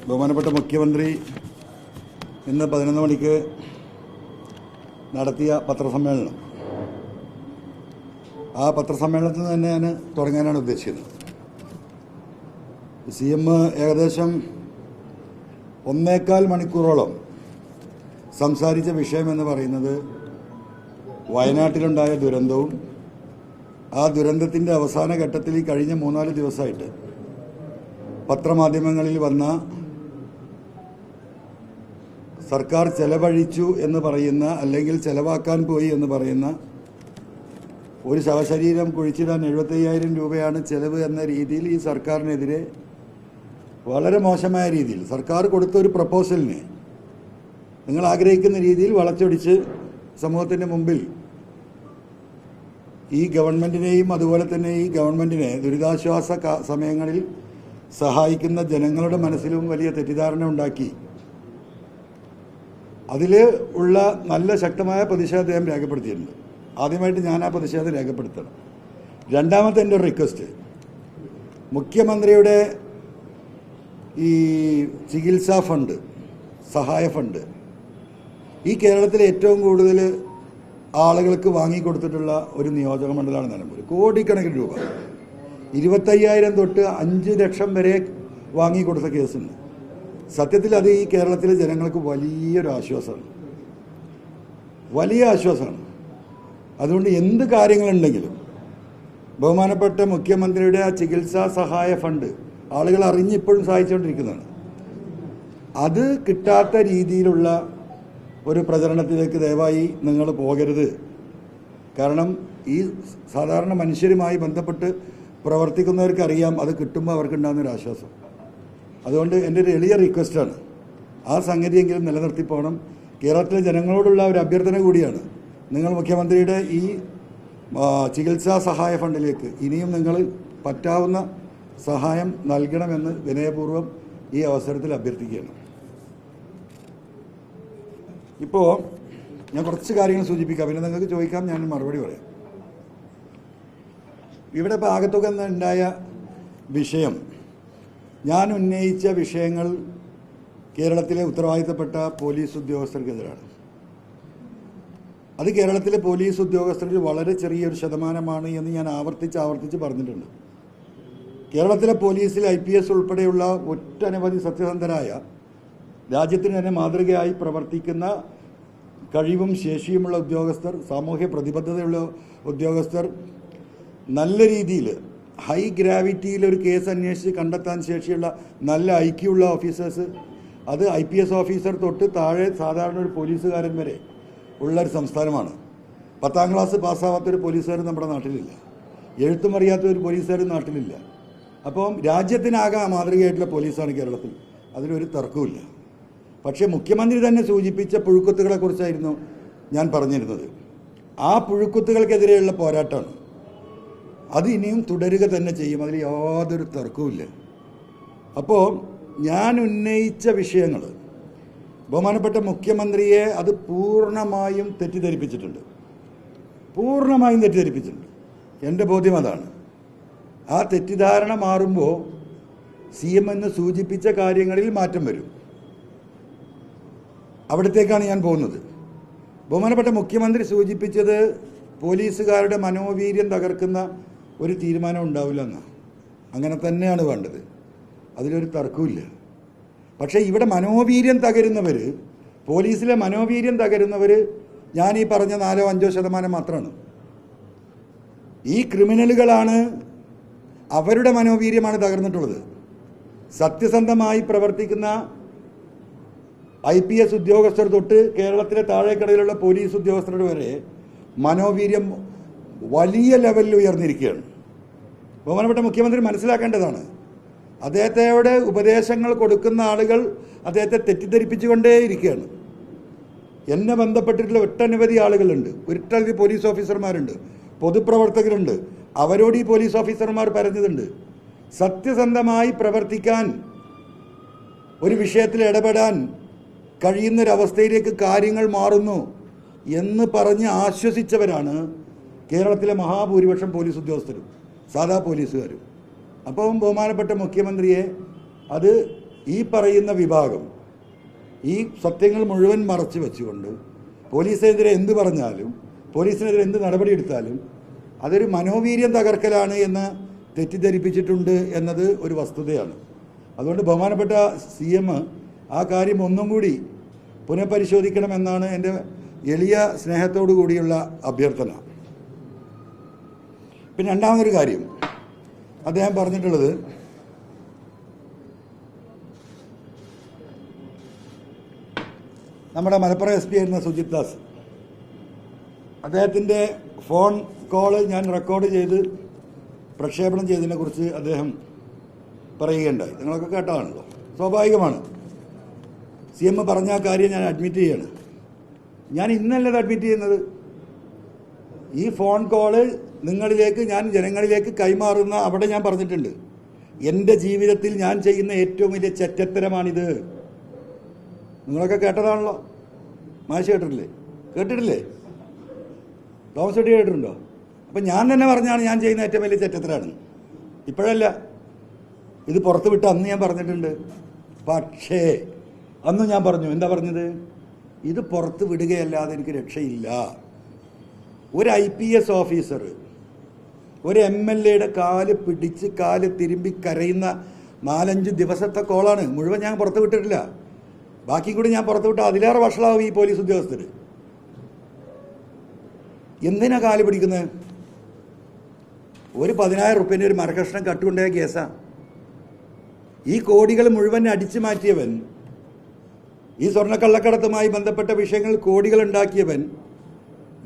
ബഹുമാനപ്പെട്ട മുഖ്യമന്ത്രി ഇന്ന് 11 മണിക്ക് നടത്തിയ പത്രസമ്മേളനം, ആ പത്രസമ്മേളനത്തിൽ നിന്ന് തന്നെ ഞാൻ തുടങ്ങാനാണ് ഉദ്ദേശിക്കുന്നത്. CM ഏകദേശം 1.25 മണിക്കൂറോളം സംസാരിച്ച വിഷയമെന്ന് പറയുന്നത് വയനാട്ടിലുണ്ടായ ദുരന്തവും ആ ദുരന്തത്തിൻ്റെ അവസാന ഘട്ടത്തിൽ ഈ കഴിഞ്ഞ 3-4 ദിവസമായിട്ട് പത്രമാധ്യമങ്ങളിൽ വന്ന സർക്കാർ ചെലവഴിച്ചു എന്ന് പറയുന്ന, അല്ലെങ്കിൽ ചെലവാക്കാൻ പോയി എന്ന് പറയുന്ന, ഒരു ശവശരീരം കുഴിച്ചിടാൻ 75,000 രൂപയാണ് ചെലവ് എന്ന രീതിയിൽ ഈ സർക്കാരിനെതിരെ വളരെ മോശമായ രീതിയിൽ സർക്കാർ കൊടുത്ത ഒരു പ്രപ്പോസലിനെ നിങ്ങൾ ആഗ്രഹിക്കുന്ന രീതിയിൽ വളച്ചൊടിച്ച് സമൂഹത്തിൻ്റെ മുമ്പിൽ ഈ ഗവൺമെൻറ്റിനെയും അതുപോലെ തന്നെ ഈ ഗവൺമെൻറ്റിനെ ദുരിതാശ്വാസ സമയങ്ങളിൽ സഹായിക്കുന്ന ജനങ്ങളുടെ മനസ്സിലും വലിയ തെറ്റിദ്ധാരണ ഉണ്ടാക്കി. അതിൽ ഉള്ള നല്ല ശക്തമായ പ്രതിഷേധം അദ്ദേഹം രേഖപ്പെടുത്തിയിട്ടുണ്ട്. ആദ്യമായിട്ട് ഞാൻ ആ പ്രതിഷേധം രേഖപ്പെടുത്തണം. രണ്ടാമത്തെ എൻ്റെ ഒരു റിക്വസ്റ്റ്, മുഖ്യമന്ത്രിയുടെ ഈ ചികിത്സാ ഫണ്ട്, സഹായ ഫണ്ട്, ഈ കേരളത്തിലെ ഏറ്റവും കൂടുതൽ ആളുകൾക്ക് വാങ്ങിക്കൊടുത്തിട്ടുള്ള ഒരു നിയോജക മണ്ഡലമാണ് നിലമ്പൂർ. കോടിക്കണക്കിന് രൂപ, 25,000 തൊട്ട് 5 ലക്ഷം വരെ വാങ്ങിക്കൊടുത്ത കേസുണ്ട്. സത്യത്തിൽ അത് ഈ കേരളത്തിലെ ജനങ്ങൾക്ക് വലിയൊരു ആശ്വാസമാണ്, വലിയ ആശ്വാസമാണ്. അതുകൊണ്ട് എന്ത് കാര്യങ്ങളുണ്ടെങ്കിലും ബഹുമാനപ്പെട്ട മുഖ്യമന്ത്രിയുടെ ആ ചികിത്സാ സഹായ ഫണ്ട് ആളുകൾ അറിഞ്ഞിപ്പോഴും സഹായിച്ചുകൊണ്ടിരിക്കുന്നതാണ്. അത് കിട്ടാത്ത രീതിയിലുള്ള ഒരു പ്രചരണത്തിലേക്ക് ദയവായി നിങ്ങൾ പോകരുത്. കാരണം ഈ സാധാരണ മനുഷ്യരുമായി ബന്ധപ്പെട്ട് പ്രവർത്തിക്കുന്നവർക്കറിയാം അത് കിട്ടുമ്പോൾ അവർക്കുണ്ടാകുന്നൊരു ആശ്വാസം. അതുകൊണ്ട് എൻ്റെ ഒരു എളിയ റിക്വസ്റ്റാണ്, ആ സംഗതിയെങ്കിലും നിലനിർത്തി പോകണം. കേരളത്തിലെ ജനങ്ങളോടുള്ള ഒരു അഭ്യർത്ഥന കൂടിയാണ്. നിങ്ങൾ മുഖ്യമന്ത്രിയുടെ ഈ ചികിത്സാ സഹായ ഫണ്ടിലേക്ക് ഇനിയും നിങ്ങൾ പറ്റാവുന്ന സഹായം നൽകണമെന്ന് വിനയപൂർവ്വം ഈ അവസരത്തിൽ അഭ്യർത്ഥിക്കുകയാണ്. ഇപ്പോൾ ഞാൻ കുറച്ച് കാര്യങ്ങൾ സൂചിപ്പിക്കാം, പിന്നെ നിങ്ങൾക്ക് ചോദിക്കാം, ഞാൻ മറുപടി പറയാം. ഇവിടെ ഇപ്പോൾ ആകത്തുക ഉണ്ടായ വിഷയം, ഞാൻ ഉന്നയിച്ച വിഷയങ്ങൾ കേരളത്തിലെ ഉത്തരവാദിത്തപ്പെട്ട പോലീസ് ഉദ്യോഗസ്ഥർക്കെതിരാണ്. അത് കേരളത്തിലെ പോലീസ് ഉദ്യോഗസ്ഥരിൽ വളരെ ചെറിയൊരു ശതമാനമാണ് എന്ന് ഞാൻ ആവർത്തിച്ച് പറഞ്ഞിട്ടുണ്ട്. കേരളത്തിലെ പോലീസിൽ IPS ഉൾപ്പെടെയുള്ള ഒട്ടനവധി സത്യസന്ധരായ, രാജ്യത്തിന് തന്നെ മാതൃകയായി പ്രവർത്തിക്കുന്ന കഴിവും ശേഷിയുമുള്ള ഉദ്യോഗസ്ഥർ, സാമൂഹ്യ പ്രതിബദ്ധതയുള്ള ഉദ്യോഗസ്ഥർ, നല്ല രീതിയിൽ ഹൈ ഗ്രാവിറ്റിയിൽ ഒരു കേസ് അന്വേഷിച്ച് കണ്ടെത്താൻ ശേഷിയുള്ള നല്ല IQ ഉള്ള ഓഫീസേഴ്സ്, അത് IPS ഓഫീസർ തൊട്ട് താഴെ സാധാരണ ഒരു പോലീസുകാരൻ വരെ ഉള്ളൊരു സംസ്ഥാനമാണ്. 10ാം ക്ലാസ് പാസ്സാവാത്തൊരു പോലീസുകാർ നമ്മുടെ നാട്ടിലില്ല, എഴുത്തും അറിയാത്ത ഒരു പോലീസുകാർ നാട്ടിലില്ല. അപ്പം രാജ്യത്തിനാകെ മാതൃകയായിട്ടുള്ള പോലീസാണ് കേരളത്തിൽ, അതിലൊരു തർക്കവുമില്ല. പക്ഷേ മുഖ്യമന്ത്രി തന്നെ സൂചിപ്പിച്ച പുഴുക്കുത്തുകളെക്കുറിച്ചായിരുന്നു ഞാൻ പറഞ്ഞിരുന്നത്. ആ പുഴുക്കുത്തുകൾക്കെതിരെയുള്ള പോരാട്ടമാണ്. അത് ഇനിയും തുടരുക തന്നെ ചെയ്യും, അതിൽ യാതൊരു തർക്കവുമില്ല. അപ്പോൾ ഞാൻ ഉന്നയിച്ച വിഷയങ്ങൾ ബഹുമാനപ്പെട്ട മുഖ്യമന്ത്രിയെ അത് പൂർണ്ണമായും തെറ്റിദ്ധരിപ്പിച്ചിട്ടുണ്ട്. എൻ്റെ ബോധ്യം അതാണ്. ആ തെറ്റിദ്ധാരണ മാറുമ്പോൾ CM എന്ന് സൂചിപ്പിച്ച കാര്യങ്ങളിൽ മാറ്റം വരും. അവിടത്തേക്കാണ് ഞാൻ പോകുന്നത്. ബഹുമാനപ്പെട്ട മുഖ്യമന്ത്രി സൂചിപ്പിച്ചത് പോലീസുകാരുടെ മനോവീര്യം തകർക്കുന്ന ഒരു തീരുമാനം ഉണ്ടാവില്ല എന്നാണ്. അങ്ങനെ തന്നെയാണ് വേണ്ടത്, അതിലൊരു തർക്കമില്ല. പക്ഷേ ഇവിടെ മനോവീര്യം തകരുന്നവർ, പോലീസിലെ മനോവീര്യം തകരുന്നവർ ഞാൻ ഈ പറഞ്ഞ 4-5% മാത്രമാണ്. ഈ ക്രിമിനലുകളാണ്, അവരുടെ മനോവീര്യമാണ് തകർന്നിട്ടുള്ളത്. സത്യസന്ധമായി പ്രവർത്തിക്കുന്ന IPS ഉദ്യോഗസ്ഥർ തൊട്ട് കേരളത്തിലെ താഴേക്കടയിലുള്ള പോലീസ് ഉദ്യോഗസ്ഥരുടെ വരെ മനോവീര്യം വലിയ ലെവലിൽ ഉയർന്നിരിക്കുകയാണ്. ബഹുമാനപ്പെട്ട മുഖ്യമന്ത്രി മനസ്സിലാക്കേണ്ടതാണ്, അദ്ദേഹത്തോട് ഉപദേശങ്ങൾ കൊടുക്കുന്ന ആളുകൾ അദ്ദേഹത്തെ തെറ്റിദ്ധരിപ്പിച്ചുകൊണ്ടേയിരിക്കുകയാണ്. എന്നെ ബന്ധപ്പെട്ടിട്ടുള്ള ഒട്ടനവധി ആളുകളുണ്ട്, ഒട്ടനവധി പോലീസ് ഓഫീസർമാരുണ്ട്, പൊതുപ്രവർത്തകരുണ്ട്. അവരോട് ഈ പോലീസ് ഓഫീസർമാർ പറഞ്ഞതുണ്ട്, സത്യസന്ധമായി പ്രവർത്തിക്കാൻ, ഒരു വിഷയത്തിൽ ഇടപെടാൻ കഴിയുന്നൊരവസ്ഥയിലേക്ക് കാര്യങ്ങൾ മാറുന്നു എന്ന് പറഞ്ഞ് ആശ്വസിച്ചവരാണ് കേരളത്തിലെ മഹാഭൂരിപക്ഷം പോലീസ് ഉദ്യോഗസ്ഥരും സാധാ പോലീസുകാരും. അപ്പം ബഹുമാനപ്പെട്ട മുഖ്യമന്ത്രിയെ അത് ഈ പറയുന്ന വിഭാഗം ഈ സത്യങ്ങൾ മുഴുവൻ മറച്ചു വെച്ചുകൊണ്ട് പോലീസിനെതിരെ എന്ത് പറഞ്ഞാലും പോലീസിനെതിരെ എന്ത് നടപടിയെടുത്താലും അതൊരു മനോവീര്യം തകർക്കലാണ് എന്ന് തെറ്റിദ്ധരിപ്പിച്ചിട്ടുണ്ട് എന്നത് ഒരു വസ്തുതയാണ്. അതുകൊണ്ട് ബഹുമാനപ്പെട്ട CM ആ കാര്യം ഒന്നും കൂടി പുനഃപരിശോധിക്കണമെന്നാണ് എൻ്റെ എളിയ സ്നേഹത്തോടു കൂടിയുള്ള അഭ്യർത്ഥന. പിന്നെ രണ്ടാമതൊരു കാര്യം അദ്ദേഹം പറഞ്ഞിട്ടുള്ളത്, നമ്മുടെ മലപ്പുറം SP ആയിരുന്ന സുജിത് ദാസ്, അദ്ദേഹത്തിൻ്റെ ഫോൺ കോള് ഞാൻ റെക്കോർഡ് ചെയ്ത് പ്രക്ഷേപണം ചെയ്തതിനെക്കുറിച്ച് അദ്ദേഹം പറയുകയുണ്ടായി. നിങ്ങളൊക്കെ കേട്ടതാണല്ലോ, സ്വാഭാവികമാണ്. CM പറഞ്ഞ കാര്യം ഞാൻ അഡ്മിറ്റ് ചെയ്യാണ്. ഞാൻ ഇന്നല്ല അത് അഡ്മിറ്റ് ചെയ്യുന്നത്. ഈ ഫോൺ കോള് നിങ്ങളിലേക്ക്, ഞാൻ ജനങ്ങളിലേക്ക് കൈമാറുന്ന അവിടെ ഞാൻ പറഞ്ഞിട്ടുണ്ട്, എൻ്റെ ജീവിതത്തിൽ ഞാൻ ചെയ്യുന്ന ഏറ്റവും വലിയ ചെറ്റത്തരമാണിത്. നിങ്ങളൊക്കെ കേട്ടതാണല്ലോ. മാഷ് കേട്ടിട്ടില്ലേ? തോമസ് കുട്ടി കേട്ടിട്ടുണ്ടോ? അപ്പം ഞാൻ തന്നെ പറഞ്ഞാണ് ഞാൻ ചെയ്യുന്ന ഏറ്റവും വലിയ ചെറ്റത്തരാണ്. ഇപ്പോഴല്ല, ഇത് പുറത്ത് വിട്ട് അന്ന് ഞാൻ പറഞ്ഞിട്ടുണ്ട്. പക്ഷേ അന്ന് ഞാൻ പറഞ്ഞു, എന്താ പറഞ്ഞത്? ഇത് പുറത്ത് വിടുകയല്ലാതെ എനിക്ക് രക്ഷയില്ല. ഒരു IPS ഓഫീസർ ഒരു MLAയുടെ കാല് പിടിച്ച് കാല് തിരുമ്പി കരയുന്ന 4-5 ദിവസത്തെ കോളാണ്. മുഴുവൻ ഞാൻ പുറത്ത് വിട്ടിട്ടില്ല. ബാക്കി കൂടി ഞാൻ പുറത്ത് വിട്ട അതിലേറെ വഷളാവും ഈ പോലീസ് ഉദ്യോഗസ്ഥർ. എന്തിനാ കാല് പിടിക്കുന്നത്? ഒരു 10,000 റുപ്യൻ്റെ ഒരു മരകഷ്ണം കട്ടുകൊണ്ടേ കേസാ. ഈ കോടികൾ മുഴുവൻ അടിച്ചു മാറ്റിയവൻ, ഈ സ്വർണ്ണക്കള്ളക്കടത്തുമായി ബന്ധപ്പെട്ട വിഷയങ്ങളിൽ കോടികൾ ഉണ്ടാക്കിയവൻ,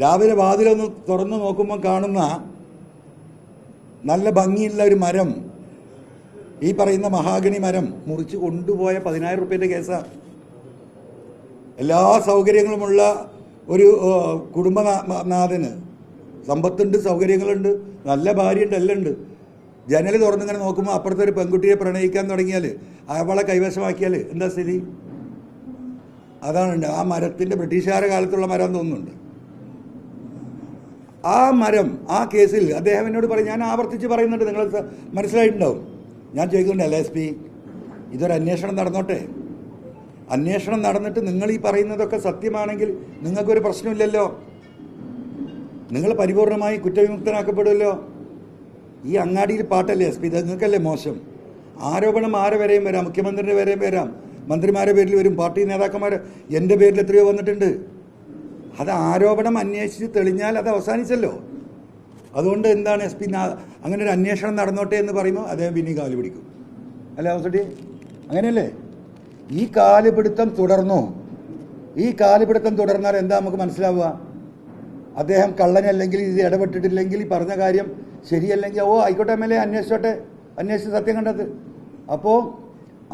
രാവിലെ വാതിലൊന്ന് തുറന്നു നോക്കുമ്പോൾ കാണുന്ന നല്ല ഭംഗിയുള്ള ഒരു മരം, ഈ പറയുന്ന മഹാഗണി മരം മുറിച്ച് കൊണ്ടുപോയ 10,000 റുപ്യൻ്റെ കേസാണ്. എല്ലാ സൗകര്യങ്ങളുമുള്ള ഒരു കുടുംബനാഥന്, സമ്പത്തുണ്ട്, സൗകര്യങ്ങളുണ്ട്, നല്ല ഭാര്യയുണ്ട്, എല്ലാം ഉണ്ട്. ജനൽ തുറന്നിങ്ങനെ നോക്കുമ്പോൾ അപ്പുറത്തെ ഒരു പെൺകുട്ടിയെ പ്രണയിക്കാൻ തുടങ്ങിയാൽ, അവളെ കൈവശമാക്കിയാൽ എന്താ സ്ഥിതി? അതാണ്. ആ മരത്തിൻ്റെ ബ്രിട്ടീഷുകാരുടെ കാലത്തുള്ള മരം തോന്നുന്നുണ്ട്. ആ മരം, ആ കേസിൽ അദ്ദേഹം എന്നോട് പറയും, ഞാൻ ആവർത്തിച്ച് പറയുന്നുണ്ട്, നിങ്ങൾ മനസ്സിലായിട്ടുണ്ടാവും. ഞാൻ ചോദിക്കുന്നുണ്ട്, LSP ഇതൊരു അന്വേഷണം നടന്നോട്ടെ. അന്വേഷണം നടന്നിട്ട് നിങ്ങൾ ഈ പറയുന്നതൊക്കെ സത്യമാണെങ്കിൽ നിങ്ങൾക്കൊരു പ്രശ്നമില്ലല്ലോ, നിങ്ങൾ പരിപൂർണമായി കുറ്റവിമുക്തനാക്കപ്പെടുമല്ലോ. ഈ അങ്ങാടിയിൽ പാട്ടല്ലേ SP? ഇത് നിങ്ങൾക്കല്ലേ മോശം? ആരോപണം ആരെ വരെയും വരാം, മുഖ്യമന്ത്രിയുടെ വരെയും വരാം, മന്ത്രിമാരുടെ പേരിൽ വരും, പാർട്ടി നേതാക്കന്മാർ, എൻ്റെ പേരിൽ എത്രയോ വന്നിട്ടുണ്ട്. അത് ആരോപണം അന്വേഷിച്ച് തെളിഞ്ഞാൽ അത് അവസാനിച്ചല്ലോ. അതുകൊണ്ട് എന്താണ് SP അങ്ങനെ ഒരു അന്വേഷണം നടന്നോട്ടെ എന്ന് പറയുമ്പോൾ അദ്ദേഹം പിന്നെ കാല് പിടിക്കും. അല്ലേ അവസട്ടി? അങ്ങനെയല്ലേ? ഈ കാലുപിടുത്തം തുടർന്നു. ഈ കാലുപിടുത്തം തുടർന്നാൽ എന്താ നമുക്ക് മനസ്സിലാവുക? അദ്ദേഹം കള്ളനല്ലെങ്കിൽ, ഇത് ഇടപെട്ടിട്ടില്ലെങ്കിൽ, ഈ പറഞ്ഞ കാര്യം ശരിയല്ലെങ്കിൽ, ആയിക്കോട്ടെ MLA അന്വേഷിച്ചോട്ടെ, അന്വേഷിച്ച് സത്യം കണ്ടത്. അപ്പോൾ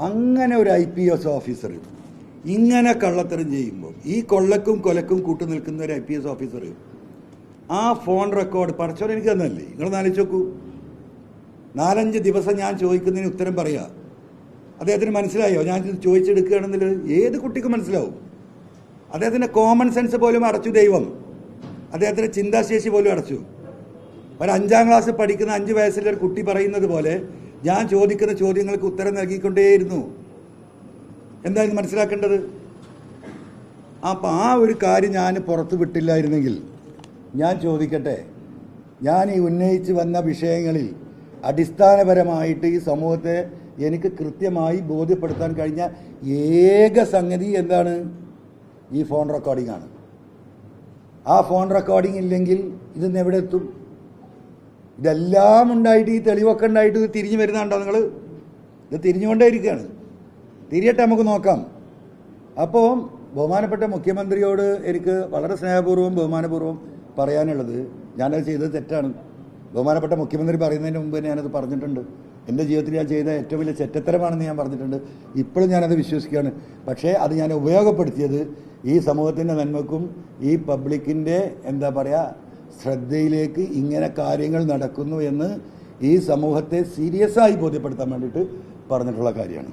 അങ്ങനെ ഒരു IPS ഓഫീസർ ഇങ്ങനെ കള്ളത്തരം ചെയ്യുമ്പോൾ, ഈ കൊള്ളക്കും കൊലക്കും കൂട്ടുനിൽക്കുന്ന ഒരു IPS ഓഫീസർ ആ ഫോൺ റെക്കോർഡ് പഠിച്ചോടെ എനിക്ക് തന്നല്ലേ? നിങ്ങൾ ആലോചിച്ച് നോക്കൂ. 4-5 ദിവസം ഞാൻ ചോദിക്കുന്നതിന് ഉത്തരം പറയുക. അദ്ദേഹത്തിന് മനസ്സിലായോ ഞാൻ ചോദിച്ചെടുക്കുകയാണെന്നുള്ളത്? ഏത് കുട്ടിക്കും മനസ്സിലാവും. അദ്ദേഹത്തിൻ്റെ കോമൺ സെൻസ് പോലും അടച്ചു ദൈവം. അദ്ദേഹത്തിൻ്റെ ചിന്താശേഷി പോലും അടച്ചു. ഒരു 5ാം ക്ലാസ് പഠിക്കുന്ന 5 വയസ്സിലെ ഒരു കുട്ടി പറയുന്നത് പോലെ ഞാൻ ചോദിക്കുന്ന ചോദ്യങ്ങൾക്ക് ഉത്തരം നൽകിക്കൊണ്ടേയിരുന്നു. എന്തായിരുന്നു മനസ്സിലാക്കേണ്ടത്? അപ്പം ആ ഒരു കാര്യം ഞാൻ പുറത്തു വിട്ടില്ലായിരുന്നെങ്കിൽ, ഞാൻ ചോദിക്കട്ടെ, ഞാൻ ഈ ഉന്നയിച്ച് വന്ന വിഷയങ്ങളിൽ അടിസ്ഥാനപരമായിട്ട് ഈ സമൂഹത്തെ എനിക്ക് കൃത്യമായി ബോധ്യപ്പെടുത്താൻ കഴിഞ്ഞ ഏക സംഗതി എന്താണ്? ഈ ഫോൺ റെക്കോർഡിംഗ് ആണ്. ആ ഫോൺ റെക്കോർഡിംഗ് ഇല്ലെങ്കിൽ ഇതൊന്ന് എവിടെ എത്തും? ഇതെല്ലാം ഉണ്ടായിട്ട്, ഈ തെളിവൊക്കെ ഉണ്ടായിട്ട് ഇത് തിരിഞ്ഞു വരുന്നുണ്ടോ നിങ്ങൾ? ഇത് തിരിഞ്ഞുകൊണ്ടേ ഇരിക്കുകയാണ്. തിരിയട്ടെ, നമുക്ക് നോക്കാം. അപ്പോൾ ബഹുമാനപ്പെട്ട മുഖ്യമന്ത്രിയോട് എനിക്ക് വളരെ സ്നേഹപൂർവ്വം ബഹുമാനപൂർവ്വം പറയാനുള്ളത്, ഞാനത് ചെയ്തത് തെറ്റാണ്. ബഹുമാനപ്പെട്ട മുഖ്യമന്ത്രി പറയുന്നതിന് മുമ്പ് ഞാനത് പറഞ്ഞിട്ടുണ്ട്. എൻ്റെ ജീവിതത്തിൽ ഞാൻ ചെയ്ത ഏറ്റവും വലിയ ചെറ്റത്തരമാണെന്ന് ഞാൻ പറഞ്ഞിട്ടുണ്ട്. ഇപ്പോഴും ഞാനത് വിശ്വസിക്കുകയാണ്. പക്ഷേ അത് ഞാൻ ഉപയോഗപ്പെടുത്തിയത് ഈ സമൂഹത്തിൻ്റെ നന്മക്കും ഈ പബ്ലിക്കിൻ്റെ എന്താ പറയുക ശ്രദ്ധയിലേക്ക് ഇങ്ങനെ കാര്യങ്ങൾ നടക്കുന്നു എന്ന് ഈ സമൂഹത്തെ സീരിയസ് ആയി ബോധ്യപ്പെടുത്താൻ വേണ്ടിയിട്ട് പറഞ്ഞിട്ടുള്ള കാര്യമാണ്.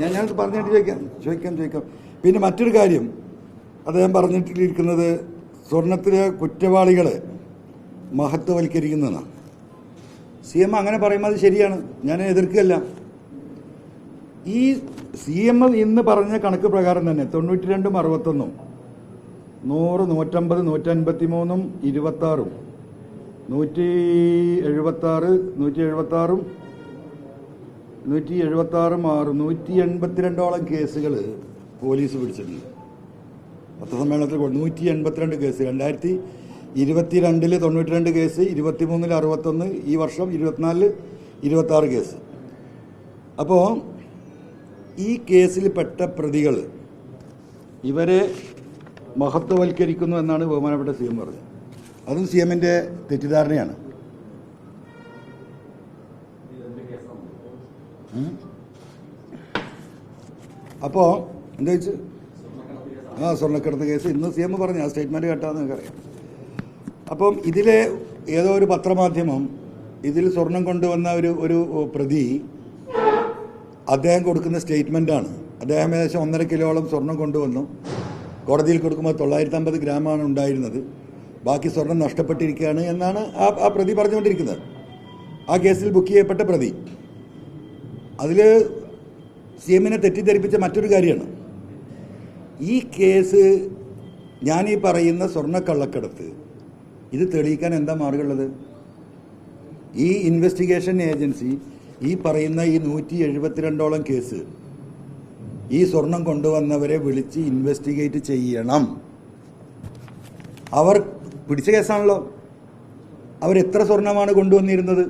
ഞാനത് പറഞ്ഞിട്ട് ചോദിക്കാം. പിന്നെ മറ്റൊരു കാര്യം അദ്ദേഹം പറഞ്ഞിട്ടിരിക്കുന്നത് സ്വർണത്തിലെ കുറ്റവാളികളെ മഹത്വവൽക്കരിക്കുന്നതാണ്. CM അങ്ങനെ പറയുമ്പോൾ അത് ശരിയാണ്, ഞാൻ എതിർക്കുകയല്ല. ഈ CM ഇന്ന് പറഞ്ഞ കണക്ക് പ്രകാരം തന്നെ 92, 61, 100, 150, 153, 26, 176, 176, 182 കേസുകൾ പോലീസ് പിടിച്ചിട്ടുണ്ട്. പത്രസമ്മേളനത്തിൽ 182 കേസ്. 2022 92 കേസ്, 23 61, ഈ വർഷം 24 26 കേസ്. അപ്പോൾ ഈ കേസിൽ പെട്ട പ്രതികൾ ഇവരെ മഹത്വവൽക്കരിക്കുന്നു എന്നാണ് ബഹുമാനപ്പെട്ട CM പറഞ്ഞത്. അതും CMന്റെ തെറ്റിദ്ധാരണയാണ്. അപ്പോൾ എന്താ വെച്ച് സ്വർണ്ണക്കടത്ത് കേസ് ഇന്ന് CM പറഞ്ഞു. ആ സ്റ്റേറ്റ്മെൻറ്റ് കേട്ടാൽ നിങ്ങൾക്കറിയാം. അപ്പം ഇതിലെ ഏതോ ഒരു പത്രമാധ്യമം ഇതിൽ സ്വർണം കൊണ്ടുവന്ന ഒരു പ്രതി അദ്ദേഹം കൊടുക്കുന്ന സ്റ്റേറ്റ്മെൻറ്റാണ്. അദ്ദേഹം ഏകദേശം 1.5 കിലോളം സ്വർണം കൊണ്ടുവന്നു. കോടതിയിൽ കൊടുക്കുമ്പോൾ 950 ഗ്രാമാണ് ഉണ്ടായിരുന്നത്. ബാക്കി സ്വർണം നഷ്ടപ്പെട്ടിരിക്കുകയാണ് എന്നാണ് ആ പ്രതി പറഞ്ഞുകൊണ്ടിരിക്കുന്നത്. ആ കേസിൽ ബുക്ക് ചെയ്യപ്പെട്ട പ്രതി. അതിൽ CMനെ തെറ്റിദ്ധരിപ്പിച്ച മറ്റൊരു കാര്യമാണ് ഈ കേസ്. ഞാനീ പറയുന്ന സ്വർണ്ണക്കള്ളക്കടത്ത് ഇത് തെളിയിക്കാൻ എന്താ മാർഗമുള്ളത്? ഈ ഇൻവെസ്റ്റിഗേഷൻ ഏജൻസി ഈ പറയുന്ന ഈ 172ഓളം കേസ് ഈ സ്വർണം കൊണ്ടുവന്നവരെ വിളിച്ച് ഇൻവെസ്റ്റിഗേറ്റ് ചെയ്യണം. അവർ പിടിച്ച കേസാണല്ലോ. അവരെത്ര സ്വർണമാണ് കൊണ്ടുവന്നിരുന്നത്?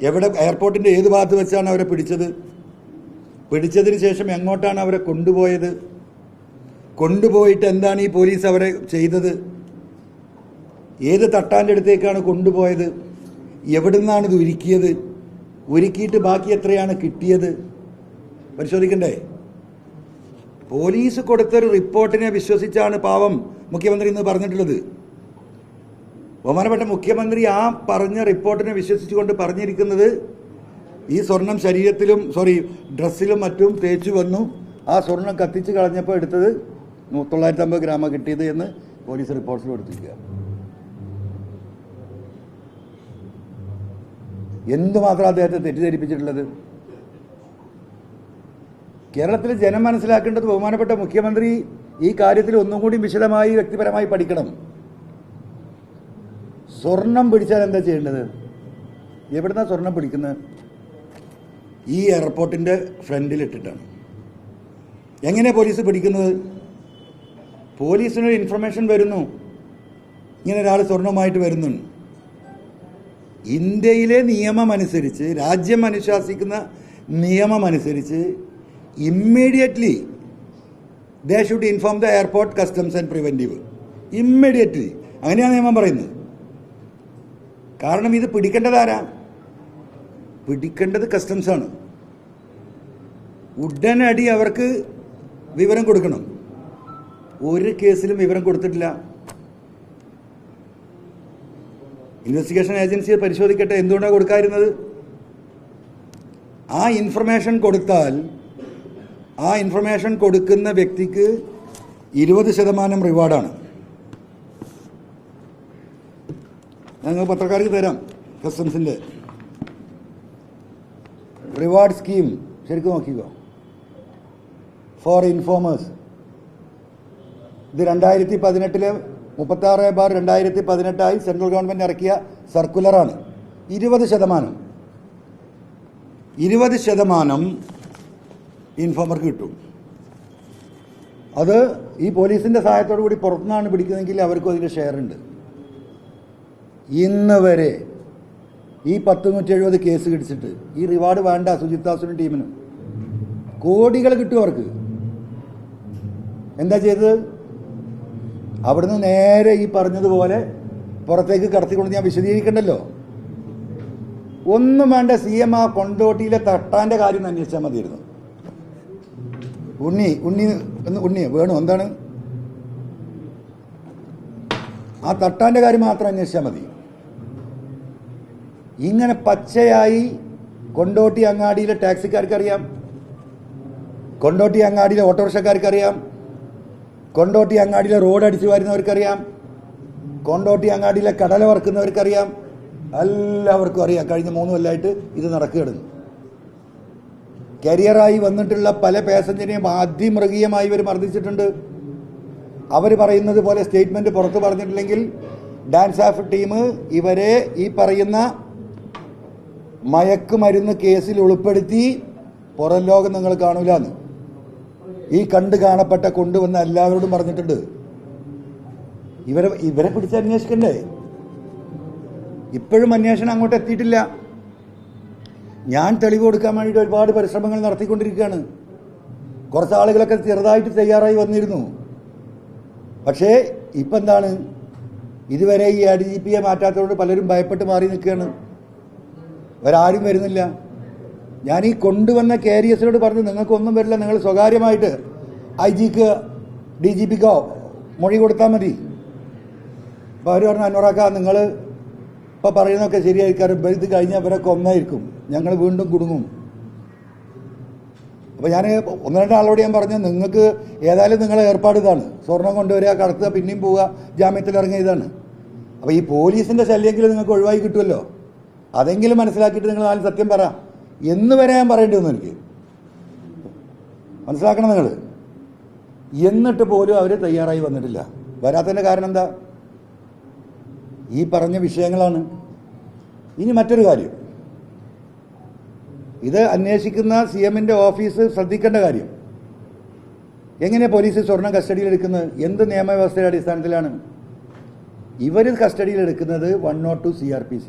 എവിടെ, എയർപോർട്ടിൻ്റെ ഏത് ഭാഗത്ത് വെച്ചാണ് അവരെ പിടിച്ചത്? പിടിച്ചതിന് ശേഷം എങ്ങോട്ടാണ് അവരെ കൊണ്ടുപോയത്? കൊണ്ടുപോയിട്ട് എന്താണ് ഈ പോലീസ് അവരെ ചെയ്തത്? ഏത് തട്ടാൻ്റെ അടുത്തേക്കാണ് കൊണ്ടുപോയത്? എവിടെ നിന്നാണ് ഇത് ഉരുക്കിയത്? ഉരുക്കിയിട്ട് ബാക്കി എത്രയാണ് കിട്ടിയത്? പരിശോധിക്കണ്ടേ? പോലീസ് കൊടുത്തൊരു റിപ്പോർട്ടിനെ വിശ്വസിച്ചാണ് പാവം മുഖ്യമന്ത്രി ഇന്ന് പറഞ്ഞിട്ടുള്ളത്. ബഹുമാനപ്പെട്ട മുഖ്യമന്ത്രി ആ പറഞ്ഞ റിപ്പോർട്ടിനെ വിശ്വസിച്ചുകൊണ്ട് പറഞ്ഞിരിക്കുന്നത് ഈ സ്വർണം ഡ്രസ്സിലും മറ്റും തേച്ചു വന്നു. ആ സ്വർണം കത്തിച്ച് കളഞ്ഞപ്പോൾ എടുത്തത് 950 ഗ്രാമാണ് കിട്ടിയത് എന്ന് പോലീസ് റിപ്പോർട്ടിൽ കൊടുത്തിരിക്കുക. എന്തുമാത്രം അദ്ദേഹത്തെ തെറ്റിദ്ധരിപ്പിച്ചിട്ടുള്ളത്? കേരളത്തിലെ ജനം മനസ്സിലാക്കേണ്ടത് ബഹുമാനപ്പെട്ട മുഖ്യമന്ത്രി ഈ കാര്യത്തിൽ ഒന്നും കൂടി വിശദമായി വ്യക്തിപരമായി പഠിക്കണം. സ്വർണം പിടിച്ചാൽ എന്താ ചെയ്യേണ്ടത്? എവിടുന്നാണ് സ്വർണം പിടിക്കുന്നത്? ഈ എയർപോർട്ടിൻ്റെ ഫ്രണ്ടിലിട്ടിട്ടാണ്. എങ്ങനെ പോലീസ് പിടിക്കുന്നത്? പോലീസിനൊരു ഇൻഫർമേഷൻ വരുന്നു, ഇങ്ങനെ ഒരാൾ സ്വർണവുമായിട്ട് വരുന്നുണ്ട്. ഇന്ത്യയിലെ നിയമമനുസരിച്ച്, രാജ്യം അനുശാസിക്കുന്ന നിയമമനുസരിച്ച് immediately they should inform the airport customs and preventive. Immediately അങ്ങനെയാണ് നിയമം പറയുന്നത്. കാരണം ഇത് പിടിക്കേണ്ടതാരാ? പിടിക്കേണ്ടത് കസ്റ്റംസാണ്. ഉടനടി അവർക്ക് വിവരം കൊടുക്കണം. ഒരു കേസിലും വിവരം കൊടുത്തിട്ടില്ല. ഇൻവെസ്റ്റിഗേഷൻ ഏജൻസിയെ പരിശോധിക്കട്ടെ, എന്തുകൊണ്ടാണ് കൊടുക്കാതിരുന്നത്? ആ ഇൻഫർമേഷൻ കൊടുത്താൽ ആ ഇൻഫർമേഷൻ കൊടുക്കുന്ന വ്യക്തിക്ക് 20% റിവാർഡാണ്. ഞങ്ങൾ പത്രക്കാർക്ക് തരാം. കസ്റ്റംസിൻ്റെ റിവാർഡ് സ്കീം ശരിക്കും നോക്കിക്കോ. Four informers. ഇത് 2018 36/2018 സെൻട്രൽ ഗവൺമെൻറ് ഇറക്കിയ സർക്കുലറാണ്. 20% ഇൻഫോമർക്ക് കിട്ടും. അത് ഈ പോലീസിൻ്റെ സഹായത്തോടു കൂടി പുറത്തുനിന്നാണ് പിടിക്കുന്നതെങ്കിൽ അവർക്കും അതിൻ്റെ ഷെയർ ഉണ്ട്. ഇന്ന് വരെ ഈ 170 കേസ് കിടിച്ചിട്ട് ഈ റിവാർഡ് വേണ്ട സുജിത് ദാസിനും ടീമിനും. കോടികൾ കിട്ടും അവർക്ക്. എന്താ ചെയ്തത്? അവിടുന്ന് നേരെ ഈ പറഞ്ഞതുപോലെ പുറത്തേക്ക് കടത്തിക്കൊണ്ട് ഞാൻ വിശദീകരിക്കണ്ടല്ലോ. ഒന്നും വേണ്ട. CM ആ കൊണ്ടോട്ടിയിലെ തട്ടാൻ്റെ കാര്യം അന്വേഷിച്ചാൽ മതിയായിരുന്നു. ഉണ്ണി വേണു എന്താണ്? ആ തട്ടാൻ്റെ കാര്യം മാത്രം അന്വേഷിച്ചാൽ മതി. ഇങ്ങനെ പച്ചയായി കൊണ്ടോട്ടി അങ്ങാടിയിലെ ടാക്സിക്കാർക്കറിയാം, കൊണ്ടോട്ടി അങ്ങാടിയിലെ ഓട്ടോറിക്ഷക്കാർക്കറിയാം, കൊണ്ടോട്ടി അങ്ങാടിയിലെ റോഡ് അടിച്ചു വരുന്നവർക്കറിയാം, കൊണ്ടോട്ടി അങ്ങാടിയിലെ കടല വറുക്കുന്നവർക്കറിയാം, എല്ലാവർക്കും അറിയാം. കഴിഞ്ഞ 3 കൊല്ലമായിട്ട് ഇത് നടക്കുകയാണ്. കരിയറായി വന്നിട്ടുള്ള പല പാസഞ്ചറിനെയും അതിമൃഗീയമായി ഇവർ മർദ്ദിച്ചിട്ടുണ്ട്. അവർ പറയുന്നത് പോലെ സ്റ്റേറ്റ്മെന്റ് പുറത്ത് പറഞ്ഞിട്ടില്ലെങ്കിൽ ഡാൻസ് ഓഫ് ടീം ഇവരെ ഈ പറയുന്ന മയക്കുമരുന്ന് കേസിൽ ഉൾപ്പെടുത്തി പുറം ലോകം നിങ്ങൾ കാണൂലെന്ന് ഈ കണ്ടു കാണപ്പെട്ട കൊണ്ടുവന്ന എല്ലാവരോടും പറഞ്ഞിട്ടുണ്ട്. ഇവരെ പിടിച്ച് അന്വേഷിക്കണ്ടേ? ഇപ്പോഴും അന്വേഷണം അങ്ങോട്ട് എത്തിയിട്ടില്ല. ഞാൻ തെളിവ് കൊടുക്കാൻ വേണ്ടിയിട്ട് ഒരുപാട് പരിശ്രമങ്ങൾ നടത്തിക്കൊണ്ടിരിക്കുകയാണ്. കുറച്ച് ആളുകളൊക്കെ ചെറുതായിട്ട് തയ്യാറായി വന്നിരുന്നു. പക്ഷേ ഇപ്പം എന്താണ്, ഇതുവരെ ഈ ADGPയെ മാറ്റാത്തതുകൊണ്ട് പലരും ഭയപ്പെട്ട് മാറി നിൽക്കുകയാണ്. അവരാരും വരുന്നില്ല. ഞാൻ ഈ കൊണ്ടുവന്ന കാരിയസിനോട് പറഞ്ഞു, നിങ്ങൾക്കൊന്നും വരില്ല, നിങ്ങൾ സ്വകാര്യമായിട്ട് IG-ക്ക് DGPക്കോ മൊഴി കൊടുത്താൽ മതി. അപ്പോൾ അവർ പറഞ്ഞു, അന്വറാക്ക നിങ്ങൾ ഇപ്പോൾ പറയുന്നതൊക്കെ ശരിയായിരിക്കും, ഇത് കഴിഞ്ഞാൽ ഇവരൊക്കെ ഒന്നായിരിക്കും, ഞങ്ങൾ വീണ്ടും കുടുങ്ങും. അപ്പോൾ ഞാൻ 1-2 ആളോട് ഞാൻ പറഞ്ഞു, നിങ്ങൾക്ക് ഏതായാലും നിങ്ങളെ ഏർപ്പാട് ഇതാണ്, സ്വർണം കൊണ്ടുവരിക, കടത്തുക, പിന്നെയും പോവുക, ജാമ്യത്തിൽ ഇറങ്ങിയ ഇതാണ്. അപ്പോൾ ഈ പോലീസിൻ്റെ ശല്യമെങ്കിലും നിങ്ങൾക്ക് ഒഴിവായി കിട്ടുമല്ലോ, അതെങ്കിലും മനസ്സിലാക്കിയിട്ട് നിങ്ങൾ ആദ്യം സത്യം പറ എന്ന് വരെ ഞാൻ പറയേണ്ടി വന്നു. എനിക്ക് മനസ്സിലാക്കണം നിങ്ങൾ. എന്നിട്ട് പോലും അവർ തയ്യാറായി വന്നിട്ടില്ല. വരാത്തതിൻ്റെ കാരണം എന്താ? ഈ പറഞ്ഞ വിഷയങ്ങളാണ്. ഇനി മറ്റൊരു കാര്യം, ഇത് അന്വേഷിക്കുന്ന CM-ന്റെ ഓഫീസ് ശ്രദ്ധിക്കേണ്ട കാര്യം, എങ്ങനെയാണ് പോലീസ് സ്വർണം കസ്റ്റഡിയിലെടുക്കുന്നത്? എന്ത് നിയമവ്യവസ്ഥയുടെ അടിസ്ഥാനത്തിലാണ് ഇവർ കസ്റ്റഡിയിലെടുക്കുന്നത്? 102 CRPC.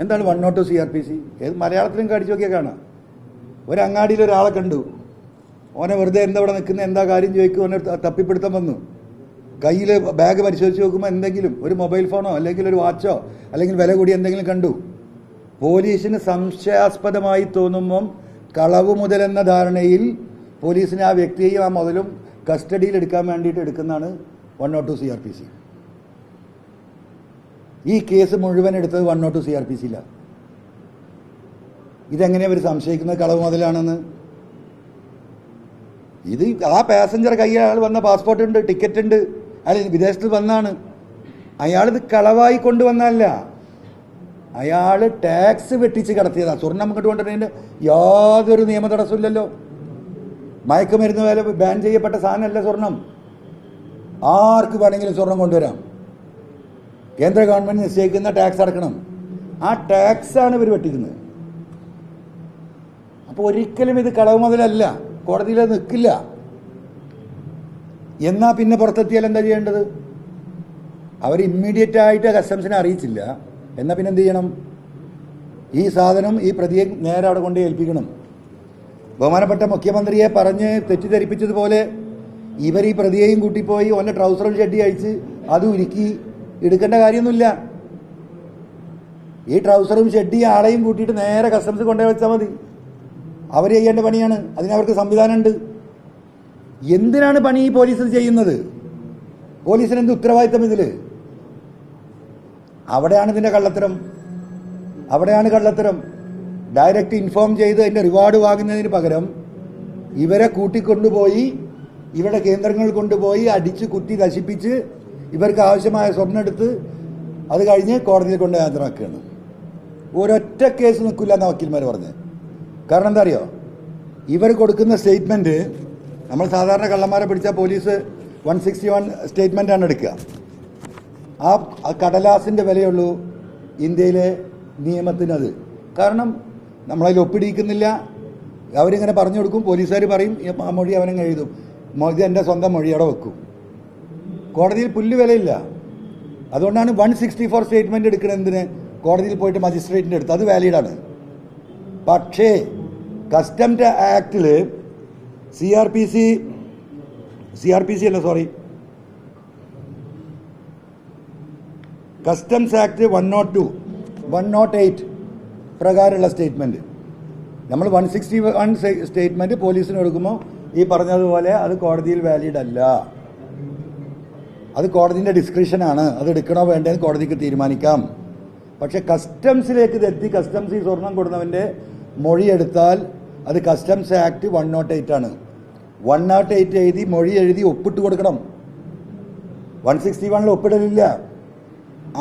എന്താണ് 102 CRPC? ഏത് മലയാളത്തിലും കടിച്ചു നോക്കിയാൽ കാണാം. ഒരു അങ്ങാടിയിൽ ഒരാളെ കണ്ടു, ഓനെ വെറുതെ എന്താ ഇവിടെ നിൽക്കുന്നത്, എന്താ കാര്യം ചോദിക്കും, ഓനെ തപ്പിപ്പിടുത്തം വന്നു. കയ്യിൽ ബാഗ് പരിശോധിച്ച് നോക്കുമ്പോൾ എന്തെങ്കിലും ഒരു മൊബൈൽ ഫോണോ അല്ലെങ്കിൽ ഒരു വാച്ചോ അല്ലെങ്കിൽ വില കൂടി എന്തെങ്കിലും കണ്ടു. പോലീസിന് സംശയാസ്പദമായി തോന്നുമ്പം കളവ് മുതലെന്ന ധാരണയിൽ പോലീസിന് ആ വ്യക്തിയെയും ആ മുതലും കസ്റ്റഡിയിൽ എടുക്കാൻ വേണ്ടിയിട്ട് എടുക്കുന്നതാണ് 102 CRPC. ഈ കേസ് മുഴുവൻ എടുത്തത് 102 CRPC-യിലാണ്. ഇതെങ്ങനെയാണ് അവർ സംശയിക്കുന്നത് കളവ് മുതലാണെന്ന്? ഇത് ആ പാസഞ്ചർ കയ്യിൽ വന്ന പാസ്പോർട്ട് ഉണ്ട്, ടിക്കറ്റ് ഉണ്ട്, അല്ല വിദേശത്ത് വന്നാണ്. അയാളിത് കളവായി കൊണ്ടുവന്നല്ല, അയാൾ ടാക്സ് വെട്ടിച്ച് കടത്തിയതാണ്. സ്വർണ്ണം അങ്ങോട്ട് കൊണ്ടുവരുന്നതിന് യാതൊരു നിയമ തടസ്സമില്ലല്ലോ. മയക്കുമരുന്ന് വില ബാൻ ചെയ്യപ്പെട്ട സാധനമല്ല സ്വർണം. ആർക്ക് വേണമെങ്കിലും സ്വർണം കൊണ്ടുവരാം. കേന്ദ്ര ഗവൺമെൻറ് നിശ്ചയിക്കുന്ന ടാക്സ് അടക്കണം. ആ ടാക്സാണ് ഇവർ വെട്ടിക്കുന്നത്. അപ്പോൾ ഒരിക്കലും ഇത് കളവ് മുതലല്ല, കോടതിയിൽ നിൽക്കില്ല. എന്നാൽ പിന്നെ പുറത്തെത്തിയാൽ എന്താ ചെയ്യേണ്ടത്? അവർ ഇമ്മീഡിയറ്റ് ആയിട്ട് കസ്റ്റംസിനെ അറിയിച്ചില്ല. എന്നാൽ പിന്നെ എന്ത് ചെയ്യണം? ഈ സാധനം ഈ പ്രതിയെ നേരെ അവിടെ കൊണ്ട് ഏൽപ്പിക്കണം. ബഹുമാനപ്പെട്ട മുഖ്യമന്ത്രിയെ പറഞ്ഞ് തെറ്റിദ്ധരിപ്പിച്ചതുപോലെ ഇവർ ഈ പ്രതിയെയും കൂട്ടിപ്പോയി ഓൻ്റെ ട്രൗസറും ഷെഡി അഴിച്ച് അത് ഉരുക്കി എടുക്കേണ്ട കാര്യമൊന്നുമില്ല. ഈ ട്രൗസറും ഷെഡി ആളെയും കൂട്ടിയിട്ട് നേരെ കസ്റ്റംസ് കൊണ്ടുപോയി വെച്ചാൽ മതി. അവർ ചെയ്യേണ്ട പണിയാണ്, അതിനവർക്ക് സംവിധാനമുണ്ട്. എന്തിനാണ് പണി ഈ പോലീസ് ചെയ്യുന്നത്? പോലീസിന് എന്ത് ഉത്തരവാദിത്തം ഇതിൽ? അവിടെയാണ് ഇതിൻ്റെ കള്ളത്തരം. അവിടെയാണ് കള്ളത്തരം. ഡയറക്റ്റ് ഇൻഫോം ചെയ്ത് അതിൻ്റെ റിവാർഡ് വാങ്ങുന്നതിന് പകരം ഇവരെ കൂട്ടിക്കൊണ്ടുപോയി ഇവിടെ കേന്ദ്രങ്ങൾ കൊണ്ടുപോയി അടിച്ച് കുത്തി നശിപ്പിച്ച് ഇവർക്ക് ആവശ്യമായ സ്വർണ്ണം എടുത്ത് അത് കഴിഞ്ഞ് കോടതിയിൽ കൊണ്ട് ഹാജരാക്കുകയാണ്. ഒരൊറ്റ കേസ് നിൽക്കില്ല എന്നാണ് വക്കീൽമാർ പറഞ്ഞത്. കാരണം എന്താ അറിയോ? ഇവർ കൊടുക്കുന്ന സ്റ്റേറ്റ്മെൻറ്റ്, നമ്മൾ സാധാരണ കള്ളന്മാരെ പിടിച്ചാൽ പോലീസ് 161 സ്റ്റേറ്റ്മെൻറ്റാണ് എടുക്കുക. ആ കടലാസിൻ്റെ വിലയുള്ളൂ ഇന്ത്യയിലെ നിയമത്തിനത്. കാരണം നമ്മളതിൽ ഒപ്പിടിക്കുന്നില്ല. അവരിങ്ങനെ പറഞ്ഞു കൊടുക്കും, പോലീസുകാർ പറയും ആ മൊഴി അവനങ്ങ് എഴുതും, ഇത് എൻ്റെ സ്വന്തം മൊഴി അവിടെ വെക്കും. കോടതിയിൽ പുല്ല് വിലയില്ല. അതുകൊണ്ടാണ് 164 സ്റ്റേറ്റ്മെൻറ്റ് എടുക്കുന്നത്. എന്തിന്? കോടതിയിൽ പോയിട്ട് മജിസ്ട്രേറ്റിൻ്റെ അടുത്ത്, അത് വാലിഡാണ്. പക്ഷേ കസ്റ്റംസ് ആക്ടിൽ കസ്റ്റംസ് ആക്ട് 102, 108 പ്രകാരമുള്ള സ്റ്റേറ്റ്മെൻറ്റ്, നമ്മൾ 161 സ്റ്റേറ്റ്മെൻറ്റ് പോലീസിന് കൊടുക്കുമ്പോൾ ഈ പറഞ്ഞതുപോലെ അത് കോടതിയിൽ വാലിഡ് അല്ല. അത് കോടതിൻ്റെ ഡിസ്ക്രിഷനാണ്. അത് എടുക്കണോ വേണ്ടതെന്ന് കോടതിക്ക് തീരുമാനിക്കാം. പക്ഷെ കസ്റ്റംസിലേക്ക് ഇതെത്തി കസ്റ്റംസ് ഈ സ്വർണം കൊടുക്കുന്നവൻ്റെ മൊഴിയെടുത്താൽ അത് കസ്റ്റംസ് ആക്ട് 108 ആണ്. 108 എഴുതി മൊഴി എഴുതി ഒപ്പിട്ട് കൊടുക്കണം. 161 ഒപ്പിടലില്ല.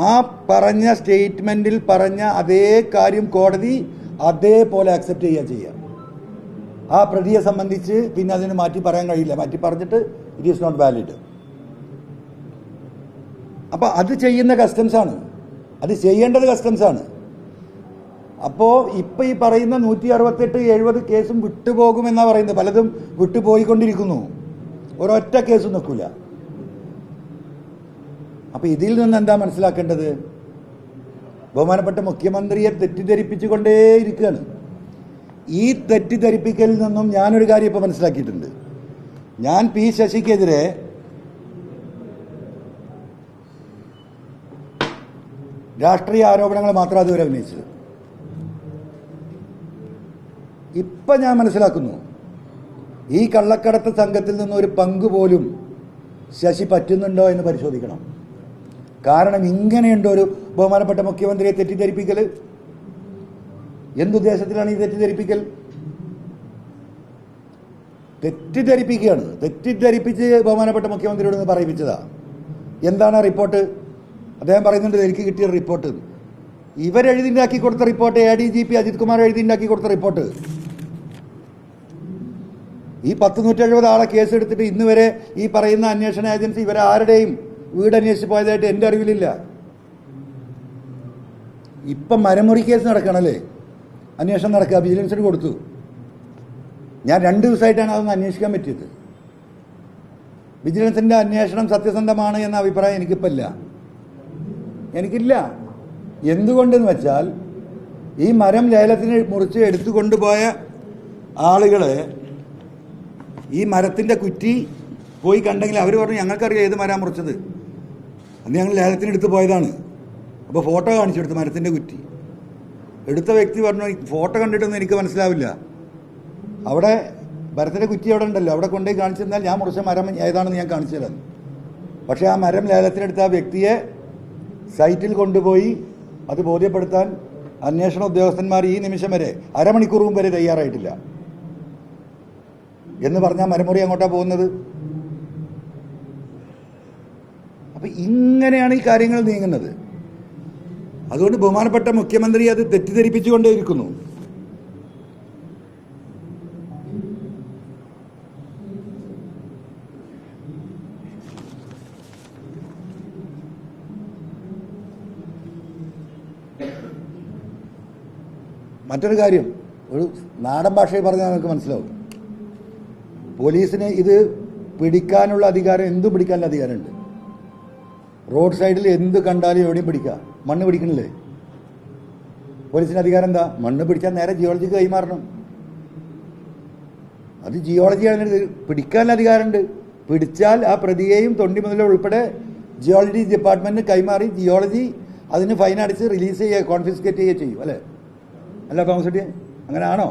ആ പറഞ്ഞ സ്റ്റേറ്റ്മെൻറ്റിൽ പറഞ്ഞ അതേ കാര്യം കോടതി അതേപോലെ അക്സെപ്റ്റ് ചെയ്യുക. ആ പ്രതിയെ സംബന്ധിച്ച് പിന്നെ അതിന് മാറ്റി പറയാൻ കഴിയില്ല. മാറ്റി പറഞ്ഞിട്ട് ഇറ്റ് ഈസ് നോട്ട് വാലിഡ്. അപ്പോൾ അത് ചെയ്യുന്ന കസ്റ്റംസാണ്, അത് ചെയ്യേണ്ടത് കസ്റ്റംസാണ്. അപ്പോൾ ഇപ്പോൾ ഈ പറയുന്ന 168-70 കേസും വിട്ടുപോകുമെന്നാണ് പറയുന്നത്. പലതും വിട്ടുപോയിക്കൊണ്ടിരിക്കുന്നു, ഒരൊറ്റ കേസും നിൽക്കില്ല. അപ്പോൾ ഇതിൽ നിന്ന് എന്താ മനസ്സിലാക്കേണ്ടത്? ബഹുമാനപ്പെട്ട മുഖ്യമന്ത്രിയെ തെറ്റിദ്ധരിപ്പിച്ചുകൊണ്ടേയിരിക്കുകയാണ്. ഈ തെറ്റിദ്ധരിപ്പിക്കലിൽ നിന്നും ഞാനൊരു കാര്യം ഇപ്പോൾ മനസ്സിലാക്കിയിട്ടുണ്ട്. ഞാൻ പി ശശിക്കെതിരെ രാഷ്ട്രീയ ആരോപണങ്ങൾ മാത്രം അതുവരെ ഉന്നയിച്ചത്. ഇപ്പം ഞാൻ മനസ്സിലാക്കുന്നു, ഈ കള്ളക്കടത്ത് സംഘത്തിൽ നിന്ന് ഒരു പങ്ക് പോലും ശശി പറ്റുന്നുണ്ടോ എന്ന് പരിശോധിക്കണം. കാരണം ഇങ്ങനെയുണ്ടോ ഒരു ബഹുമാനപ്പെട്ട മുഖ്യമന്ത്രിയെ തെറ്റിദ്ധരിപ്പിക്കൽ? എന്തുദ്ദേശത്തിലാണ് ഈ തെറ്റിദ്ധരിപ്പിക്കൽ? തെറ്റിദ്ധരിപ്പിക്കുകയാണ്. തെറ്റിദ്ധരിപ്പിച്ച് ബഹുമാനപ്പെട്ട മുഖ്യമന്ത്രിയോട് നിന്ന് പറയിപ്പിച്ചതാ. എന്താണ് ആ റിപ്പോർട്ട്? അദ്ദേഹം പറയുന്നുണ്ട് എനിക്ക് കിട്ടിയ റിപ്പോർട്ട്. ഇവരെഴുതിണ്ടാക്കി കൊടുത്ത റിപ്പോർട്ട്, ADGP അജിത് കുമാർ എഴുതിണ്ടാക്കി കൊടുത്ത റിപ്പോർട്ട്. ഈ 170 ആളെ കേസെടുത്തിട്ട് ഇന്ന് വരെ ഈ പറയുന്ന അന്വേഷണ ഏജൻസി ഇവരെ ആരുടെയും വീട് അന്വേഷിച്ച് പോയതായിട്ട് എൻ്റെ അറിവിലില്ല. ഇപ്പം മരമുറി കേസ് നടക്കണല്ലേ, അന്വേഷണം നടക്കുക, വിജിലൻസിന് കൊടുത്തു. ഞാൻ 2 ദിവസമായിട്ടാണ് അതൊന്ന് അന്വേഷിക്കാൻ പറ്റിയത്. വിജിലൻസിൻ്റെ അന്വേഷണം സത്യസന്ധമാണ് എന്ന അഭിപ്രായം എനിക്കില്ല. എന്തുകൊണ്ടെന്ന് വെച്ചാൽ ഈ മരം ലേലത്തിന് മുറിച്ച് എടുത്തു കൊണ്ടുപോയ ആളുകളെ ഈ മരത്തിൻ്റെ കുറ്റി പോയി കണ്ടെങ്കിൽ അവർ പറഞ്ഞു ഞങ്ങൾക്കറിയാം ഏത് മരം മുറിച്ചത്, അന്ന് ഞങ്ങൾ ലേലത്തിന് എടുത്ത് പോയതാണ്. അപ്പോൾ ഫോട്ടോ കാണിച്ചെടുത്ത് മരത്തിൻ്റെ കുറ്റി എടുത്ത വ്യക്തി പറഞ്ഞു ഫോട്ടോ കണ്ടിട്ടൊന്നും എനിക്ക് മനസ്സിലാവില്ല, അവിടെ മരത്തിൻ്റെ കുറ്റി അവിടെ ഉണ്ടല്ലോ, അവിടെ കൊണ്ടുപോയി കാണിച്ചു തന്നാൽ ഞാൻ മുറിച്ച മരം ഏതാണെന്ന് ഞാൻ കാണിച്ചു തരാം. പക്ഷേ ആ മരം ലേലത്തിനെടുത്ത ആ വ്യക്തിയെ സൈറ്റിൽ കൊണ്ടുപോയി അത് ബോധ്യപ്പെടുത്താൻ അന്വേഷണ ഉദ്യോഗസ്ഥന്മാർ ഈ നിമിഷം വരെ അരമണിക്കൂർ മുമ്പ് വരെ തയ്യാറായിട്ടില്ല. എന്ന് പറഞ്ഞാൽ മരമുറി അങ്ങോട്ടാണ് പോകുന്നത്. അപ്പം ഇങ്ങനെയാണ് ഈ കാര്യങ്ങൾ നീങ്ങുന്നത്. അതുകൊണ്ട് ബഹുമാനപ്പെട്ട മുഖ്യമന്ത്രി അത് തെറ്റിദ്ധരിപ്പിച്ചുകൊണ്ടേയിരിക്കുന്നു. മറ്റൊരു കാര്യം, ഒരു നാടൻ ഭാഷയിൽ പറഞ്ഞാൽ നമുക്ക് മനസ്സിലാവും. പോലീസിന് ഇത് പിടിക്കാനുള്ള അധികാരം, എന്തും പിടിക്കാനുള്ള അധികാരമുണ്ട്. റോഡ് സൈഡിൽ എന്ത് കണ്ടാലും എവിടെയും പിടിക്കുക. മണ്ണ് പിടിക്കണില്ലേ? പോലീസിന് അധികാരം എന്താ? മണ്ണ് പിടിച്ചാൽ നേരെ ജിയോളജിക്ക് കൈമാറണം. അത് ജിയോളജിയാണ്. പിടിക്കാനുള്ള അധികാരമുണ്ട്. പിടിച്ചാൽ ആ പ്രതിയെയും തൊണ്ടി മുതൽ ഉൾപ്പെടെ ജിയോളജി ഡിപ്പാർട്ട്മെൻറ്റിന് കൈമാറി ജിയോളജി അതിന് ഫൈൻ അടിച്ച് റിലീസ് ചെയ്യുക, കോൺഫിസ്കേറ്റ് ചെയ്യുക ചെയ്യും. അല്ലേ? അല്ല തോമസ് കുട്ടി, അങ്ങനെ ആണോ?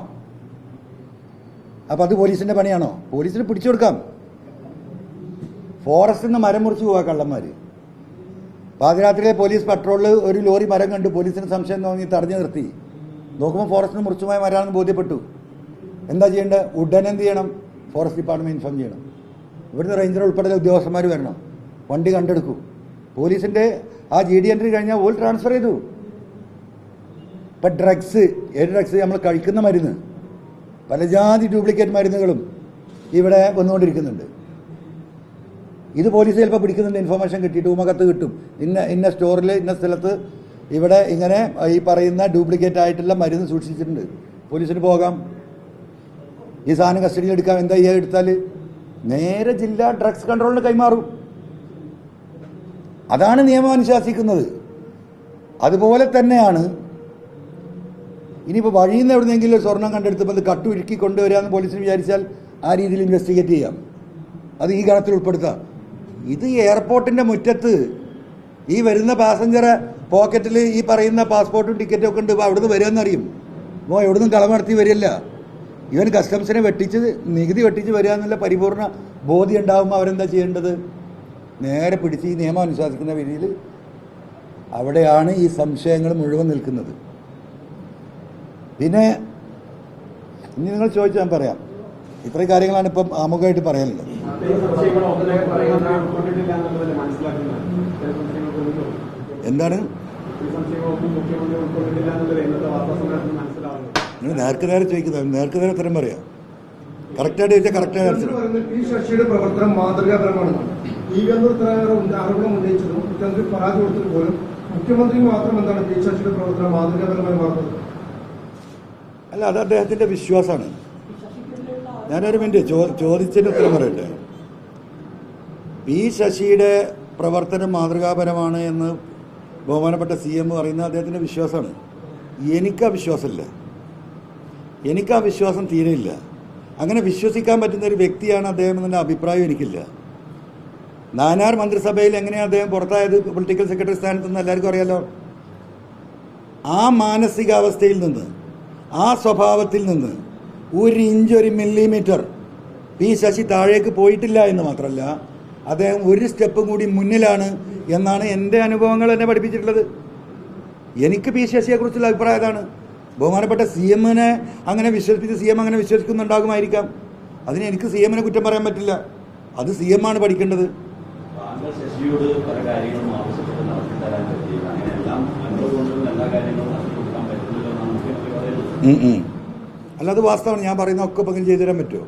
അപ്പം അത് പോലീസിൻ്റെ പണിയാണോ? പോലീസിന് പിടിച്ചു കൊടുക്കാം. ഫോറസ്റ്റിൽ നിന്ന് മരം മുറിച്ച് പോവാ കള്ളന്മാർ. പാതിരാത്രിയിലെ പോലീസ് പട്രോളിൽ ഒരു ലോറി മരം കണ്ടു, പോലീസിന് സംശയം തോന്നി തടഞ്ഞു നിർത്തി. നോക്കുമ്പോൾ ഫോറസ്റ്റിന് മുറിച്ചുമായ മരമാണെന്ന് ബോധ്യപ്പെട്ടു. എന്താ ചെയ്യേണ്ടത്? ഉടനെ എന്ത് ചെയ്യണം? ഫോറസ്റ്റ് ഡിപ്പാർട്ട്മെൻറ്റ് ഇൻഫോം ചെയ്യണം. ഇവിടുന്ന് റേഞ്ചർ ഉൾപ്പെടെ ഉദ്യോഗസ്ഥന്മാർ വരണം, വണ്ടി കണ്ടെടുക്കും. പോലീസിൻ്റെ ആ GD എൻട്രി കഴിഞ്ഞാൽ ഓൾ ട്രാൻസ്ഫർ ചെയ്തു. ഇപ്പം ഡ്രഗ്സ്, ഏത് ഡ്രഗ്സ്? നമ്മൾ കഴിക്കുന്ന മരുന്ന്, പല ജാതി ഡ്യൂപ്ലിക്കേറ്റ് മരുന്നുകളും ഇവിടെ വന്നുകൊണ്ടിരിക്കുന്നുണ്ട്. ഇത് പോലീസ് ചിലപ്പോൾ പിടിക്കുന്നുണ്ട്. ഇൻഫർമേഷൻ കിട്ടിയിട്ട് ഉമകത്ത് കിട്ടും, ഇന്ന സ്റ്റോറിൽ ഇന്ന സ്ഥലത്ത് ഇവിടെ ഇങ്ങനെ ഈ പറയുന്ന ഡ്യൂപ്ലിക്കേറ്റ് ആയിട്ടുള്ള മരുന്ന് സൂക്ഷിച്ചിട്ടുണ്ട്. പോലീസിന് പോകാം, ഈ സാധനം കസ്റ്റഡിയിൽ എടുക്കാം. എന്താ ഈ എടുത്താൽ നേരെ ജില്ലാ ഡ്രഗ്സ് കൺട്രോളിന് കൈമാറും. അതാണ് നിയമം അനുശാസിക്കുന്നത്. അതുപോലെ തന്നെയാണ് ഇനിയിപ്പോൾ വഴിയിൽ നിന്ന് എവിടെന്നെങ്കിലും സ്വർണം കണ്ടെടുത്തപ്പോൾ അത് കട്ടുരുക്കി കൊണ്ടുവരാമെന്ന് പോലീസിന് വിചാരിച്ചാൽ ആ രീതിയിൽ ഇൻവെസ്റ്റിഗേറ്റ് ചെയ്യാം. അത് ഈ ഗണത്തിൽ ഉൾപ്പെടുത്താം. ഇത് എയർപോർട്ടിൻ്റെ മുറ്റത്ത് ഈ വരുന്ന പാസഞ്ചറെ പോക്കറ്റിൽ ഈ പറയുന്ന പാസ്പോർട്ടും ടിക്കറ്റും ഒക്കെ ഉണ്ട്. ഇപ്പോൾ അവിടുന്ന് വരികയെന്നറിയും. അപ്പോൾ എവിടുന്നും കളം നടത്തി വരില്ല. ഇവൻ കസ്റ്റംസിനെ വെട്ടിച്ച്, നികുതി വെട്ടിച്ച് വരിക എന്നുള്ള പരിപൂർണ ബോധ്യം ഉണ്ടാകുമ്പോൾ അവരെന്താ ചെയ്യേണ്ടത്? നേരെ പിടിച്ച് ഈ നിയമം അനുശാസിക്കുന്ന രീതിയിൽ അവിടെയാണ് ഈ സംശയങ്ങൾ മുഴുവൻ നിൽക്കുന്നത്. പിന്നെ ഇനി നിങ്ങൾ ചോദിച്ചാൽ ഞാൻ പറയാം. ഇത്രയും കാര്യങ്ങളാണ് ഇപ്പം ആമുഖമായിട്ട് പറയാനുള്ളത്. എന്താണ് നിങ്ങൾ നേർക്ക് നേരെ ചോദിക്കുന്നത്? നേർക്ക് നേരെ ഉത്തരം പറയാം. കറക്റ്റായിട്ട് ചോദിച്ചാൽ കറക്റ്റായ ആൻസർ. പി ശശിയുടെ പ്രവർത്തനം മാതൃകാപരമാണ്. ആരോപണം ഉന്നയിച്ചതും മുഖ്യമന്ത്രി പരാതി കൊടുത്തത് പോലും മുഖ്യമന്ത്രി മാത്രം എന്താണ് പി ശശിയുടെ പ്രവർത്തനം മാതൃകാപരമായി മാറുന്നത്? അല്ല, അത് അദ്ദേഹത്തിൻ്റെ വിശ്വാസമാണ്. ഞാനൊരു മിനിറ്റ് ചോദിച്ചതിന് ഉത്തരം പറയട്ടെ. പി ശശിയുടെ പ്രവർത്തനം മാതൃകാപരമാണ് എന്ന് ബഹുമാനപ്പെട്ട CM പറയുന്നത് അദ്ദേഹത്തിൻ്റെ വിശ്വാസമാണ്. എനിക്കാ വിശ്വാസമില്ല. എനിക്കാ വിശ്വാസം തീരെയില്ല. അങ്ങനെ വിശ്വസിക്കാൻ പറ്റുന്ന ഒരു വ്യക്തിയാണ് അദ്ദേഹം എന്ന അഭിപ്രായം എനിക്കില്ല. നാനാർ മന്ത്രിസഭയിൽ എങ്ങനെയാണ് അദ്ദേഹം പുറത്തായത്? പൊളിറ്റിക്കൽ സെക്രട്ടറി സ്ഥാനത്ത് നിന്ന് എല്ലാവർക്കും അറിയാലോ. ആ മാനസികാവസ്ഥയിൽ നിന്ന്, ആ സ്വഭാവത്തിൽ നിന്ന് ഒരു ഇഞ്ച്, ഒരു മില്ലിമീറ്റർ പി ശശി താഴേക്ക് പോയിട്ടില്ല എന്ന് മാത്രമല്ല, അദ്ദേഹം ഒരു സ്റ്റെപ്പും കൂടി മുന്നിലാണ് എന്നാണ് എൻ്റെ അനുഭവങ്ങൾ എന്നെ പഠിപ്പിച്ചിട്ടുള്ളത്. എനിക്ക് പി ശശിയെക്കുറിച്ചുള്ള അഭിപ്രായം അതാണ്. ബഹുമാനപ്പെട്ട CM-നെ അങ്ങനെ വിശ്വസിപ്പിച്ച് CM അങ്ങനെ വിശ്വസിക്കുന്നുണ്ടാകുമായിരിക്കാം. അതിന് എനിക്ക് CM-നെ കുറ്റം പറയാൻ പറ്റില്ല. അത് CM ആണ് പഠിക്കേണ്ടത്. അല്ലാതെ വാസ്തവമാണ്. ഞാൻ പറയുന്ന ഒക്കെ പങ്കു ചെയ്തു തരാൻ പറ്റുമോ?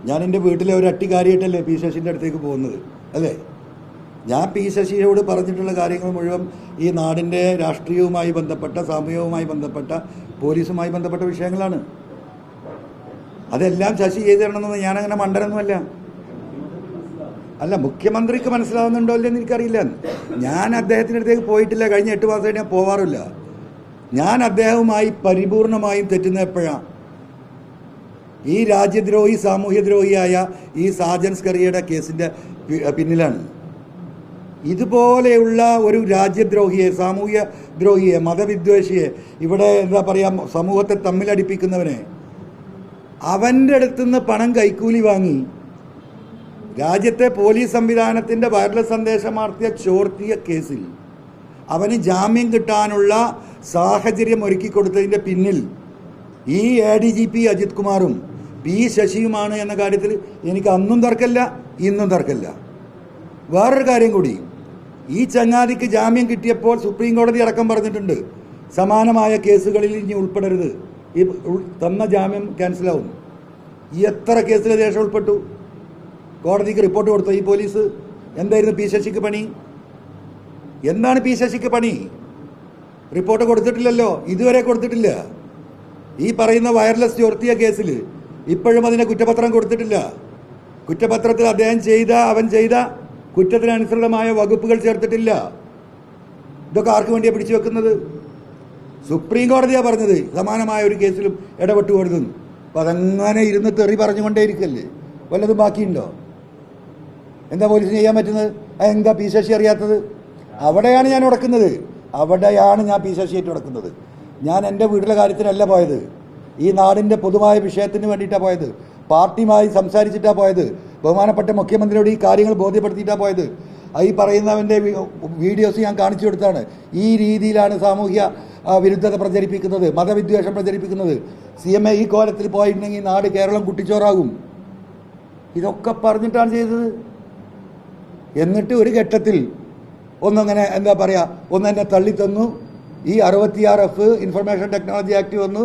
ഞാൻ എൻ്റെ വീട്ടിലെ ഒരു അട്ടിക്കാരിയായിട്ടല്ലേ പി ശശിൻ്റെ അടുത്തേക്ക് പോകുന്നത്, അല്ലേ? ഞാൻ പി ശശിയോട് പറഞ്ഞിട്ടുള്ള കാര്യങ്ങൾ മുഴുവൻ ഈ നാടിൻ്റെ രാഷ്ട്രീയവുമായി ബന്ധപ്പെട്ട, സാമൂഹികവുമായി ബന്ധപ്പെട്ട, പോലീസുമായി ബന്ധപ്പെട്ട വിഷയങ്ങളാണ്. അതെല്ലാം ശശി ചെയ്തു തരണമെന്ന് ഞാനങ്ങനെ മണ്ടനൊന്നുമല്ല. അല്ല, മുഖ്യമന്ത്രിക്ക് മനസ്സിലാവുന്നുണ്ടോ ഇല്ലെന്ന് എനിക്കറിയില്ല. ഞാൻ അദ്ദേഹത്തിൻ്റെ അടുത്തേക്ക് പോയിട്ടില്ല. കഴിഞ്ഞ 8 മാസമായിട്ട് ഞാൻ പോവാറില്ല. ഞാൻ അദ്ദേഹവുമായി പരിപൂർണമായും തെറ്റുന്ന എപ്പോഴാണ്? ഈ രാജ്യദ്രോഹി, സാമൂഹ്യദ്രോഹിയായ ഈ സാജൻ സ്കറിയയുടെ കേസിൻ്റെ പിന്നിലാണ്. ഇതുപോലെയുള്ള ഒരു രാജ്യദ്രോഹിയെ, സാമൂഹ്യ ദ്രോഹിയെ, മതവിദ്വേഷിയെ, ഇവിടെ എന്താ പറയുക, സമൂഹത്തെ തമ്മിലടിപ്പിക്കുന്നവനെ, അവൻ്റെ അടുത്തുനിന്ന് പണം കൈക്കൂലി വാങ്ങി രാജ്യത്തെ പോലീസ് സംവിധാനത്തിൻ്റെ വയർലെസ് സന്ദേശമാർത്തിയ ചോർത്തിയ കേസിൽ അവന് ജാമ്യം കിട്ടാനുള്ള സാഹചര്യം ഒരുക്കി കൊടുത്തതിൻ്റെ പിന്നിൽ ഈ ADGP അജിത് കുമാറും പി ശശിയുമാണ് എന്ന കാര്യത്തിൽ എനിക്ക് അന്നും തർക്കമില്ല, ഇന്നും തർക്കമില്ല. വേറൊരു കാര്യം കൂടി, ഈ ചങ്ങാതിക്ക് ജാമ്യം കിട്ടിയപ്പോൾ സുപ്രീം കോടതി അടക്കം പറഞ്ഞിട്ടുണ്ട്, സമാനമായ കേസുകളിൽ ഇനി ഉൾപ്പെടരുത്, ഈ തന്ന ജാമ്യം ക്യാൻസലാവും. എത്ര കേസിലെ ശേഷം ഉൾപ്പെട്ടു? കോടതിക്ക് റിപ്പോർട്ട് കൊടുത്തു ഈ പോലീസ്? എന്തായിരുന്നു പി ശശിക്ക് പണി? എന്താണ് പി ശശിക്ക് പണി? റിപ്പോർട്ട് കൊടുത്തിട്ടില്ലല്ലോ, ഇതുവരെ കൊടുത്തിട്ടില്ല. ഈ പറയുന്ന വയർലെസ് ചോർത്തിയ കേസിൽ ഇപ്പോഴും അതിന് കുറ്റപത്രം കൊടുത്തിട്ടില്ല. കുറ്റപത്രത്തിൽ അവൻ ചെയ്ത കുറ്റത്തിനനുസൃതമായ വകുപ്പുകൾ ചേർത്തിട്ടില്ല. ഇതൊക്കെ ആർക്ക് വേണ്ടിയാണ് പിടിച്ചു വെക്കുന്നത്? സുപ്രീം കോടതിയാണ് പറഞ്ഞത് സമാനമായ ഒരു കേസിലും ഇടപെട്ടു കൊടുക്കുന്നു. അപ്പം അതങ്ങനെ ഇരുന്ന് തെറി പറഞ്ഞുകൊണ്ടേയിരിക്കല്ലേ, വല്ലതും ബാക്കിയുണ്ടോ? എന്താ പോലീസിന് ചെയ്യാൻ പറ്റുന്നത്? എന്താ പി ശശി അറിയാത്തത്? അവിടെയാണ് ഞാൻ ഉടക്കുന്നത്. അവിടെയാണ് ഞാൻ പി ശശിയായിട്ട് ഉടക്കുന്നത്. ഞാൻ എൻ്റെ വീട്ടിലെ കാര്യത്തിനല്ല പോയത്, ഈ നാടിൻ്റെ പൊതുവായ വിഷയത്തിന് വേണ്ടിയിട്ടാണ് പോയത്. പാർട്ടിയുമായി സംസാരിച്ചിട്ടാണ് പോയത്. ബഹുമാനപ്പെട്ട മുഖ്യമന്ത്രിയോട് ഈ കാര്യങ്ങൾ ബോധ്യപ്പെടുത്തിയിട്ടാണ് പോയത്. ഈ പറയുന്നവൻ്റെ വീഡിയോസ് ഞാൻ കാണിച്ചു കൊടുത്താണ്. ഈ രീതിയിലാണ് സാമൂഹ്യ വിരുദ്ധത പ്രചരിപ്പിക്കുന്നത്, മതവിദ്വേഷം പ്രചരിപ്പിക്കുന്നത്. CMA ഈ കോലത്തിൽ പോയിട്ടുണ്ടെങ്കിൽ നാട് കേരളം കുട്ടിച്ചോറാകും. ഇതൊക്കെ പറഞ്ഞിട്ടാണ് ചെയ്തത്. എന്നിട്ട് ഒരു ഘട്ടത്തിൽ ഒന്നങ്ങനെ എന്താ പറയുക, ഒന്നെന്നെ തള്ളിത്തന്നു. ഈ 66F ഇൻഫർമേഷൻ ടെക്നോളജി ആക്ട് വന്നു.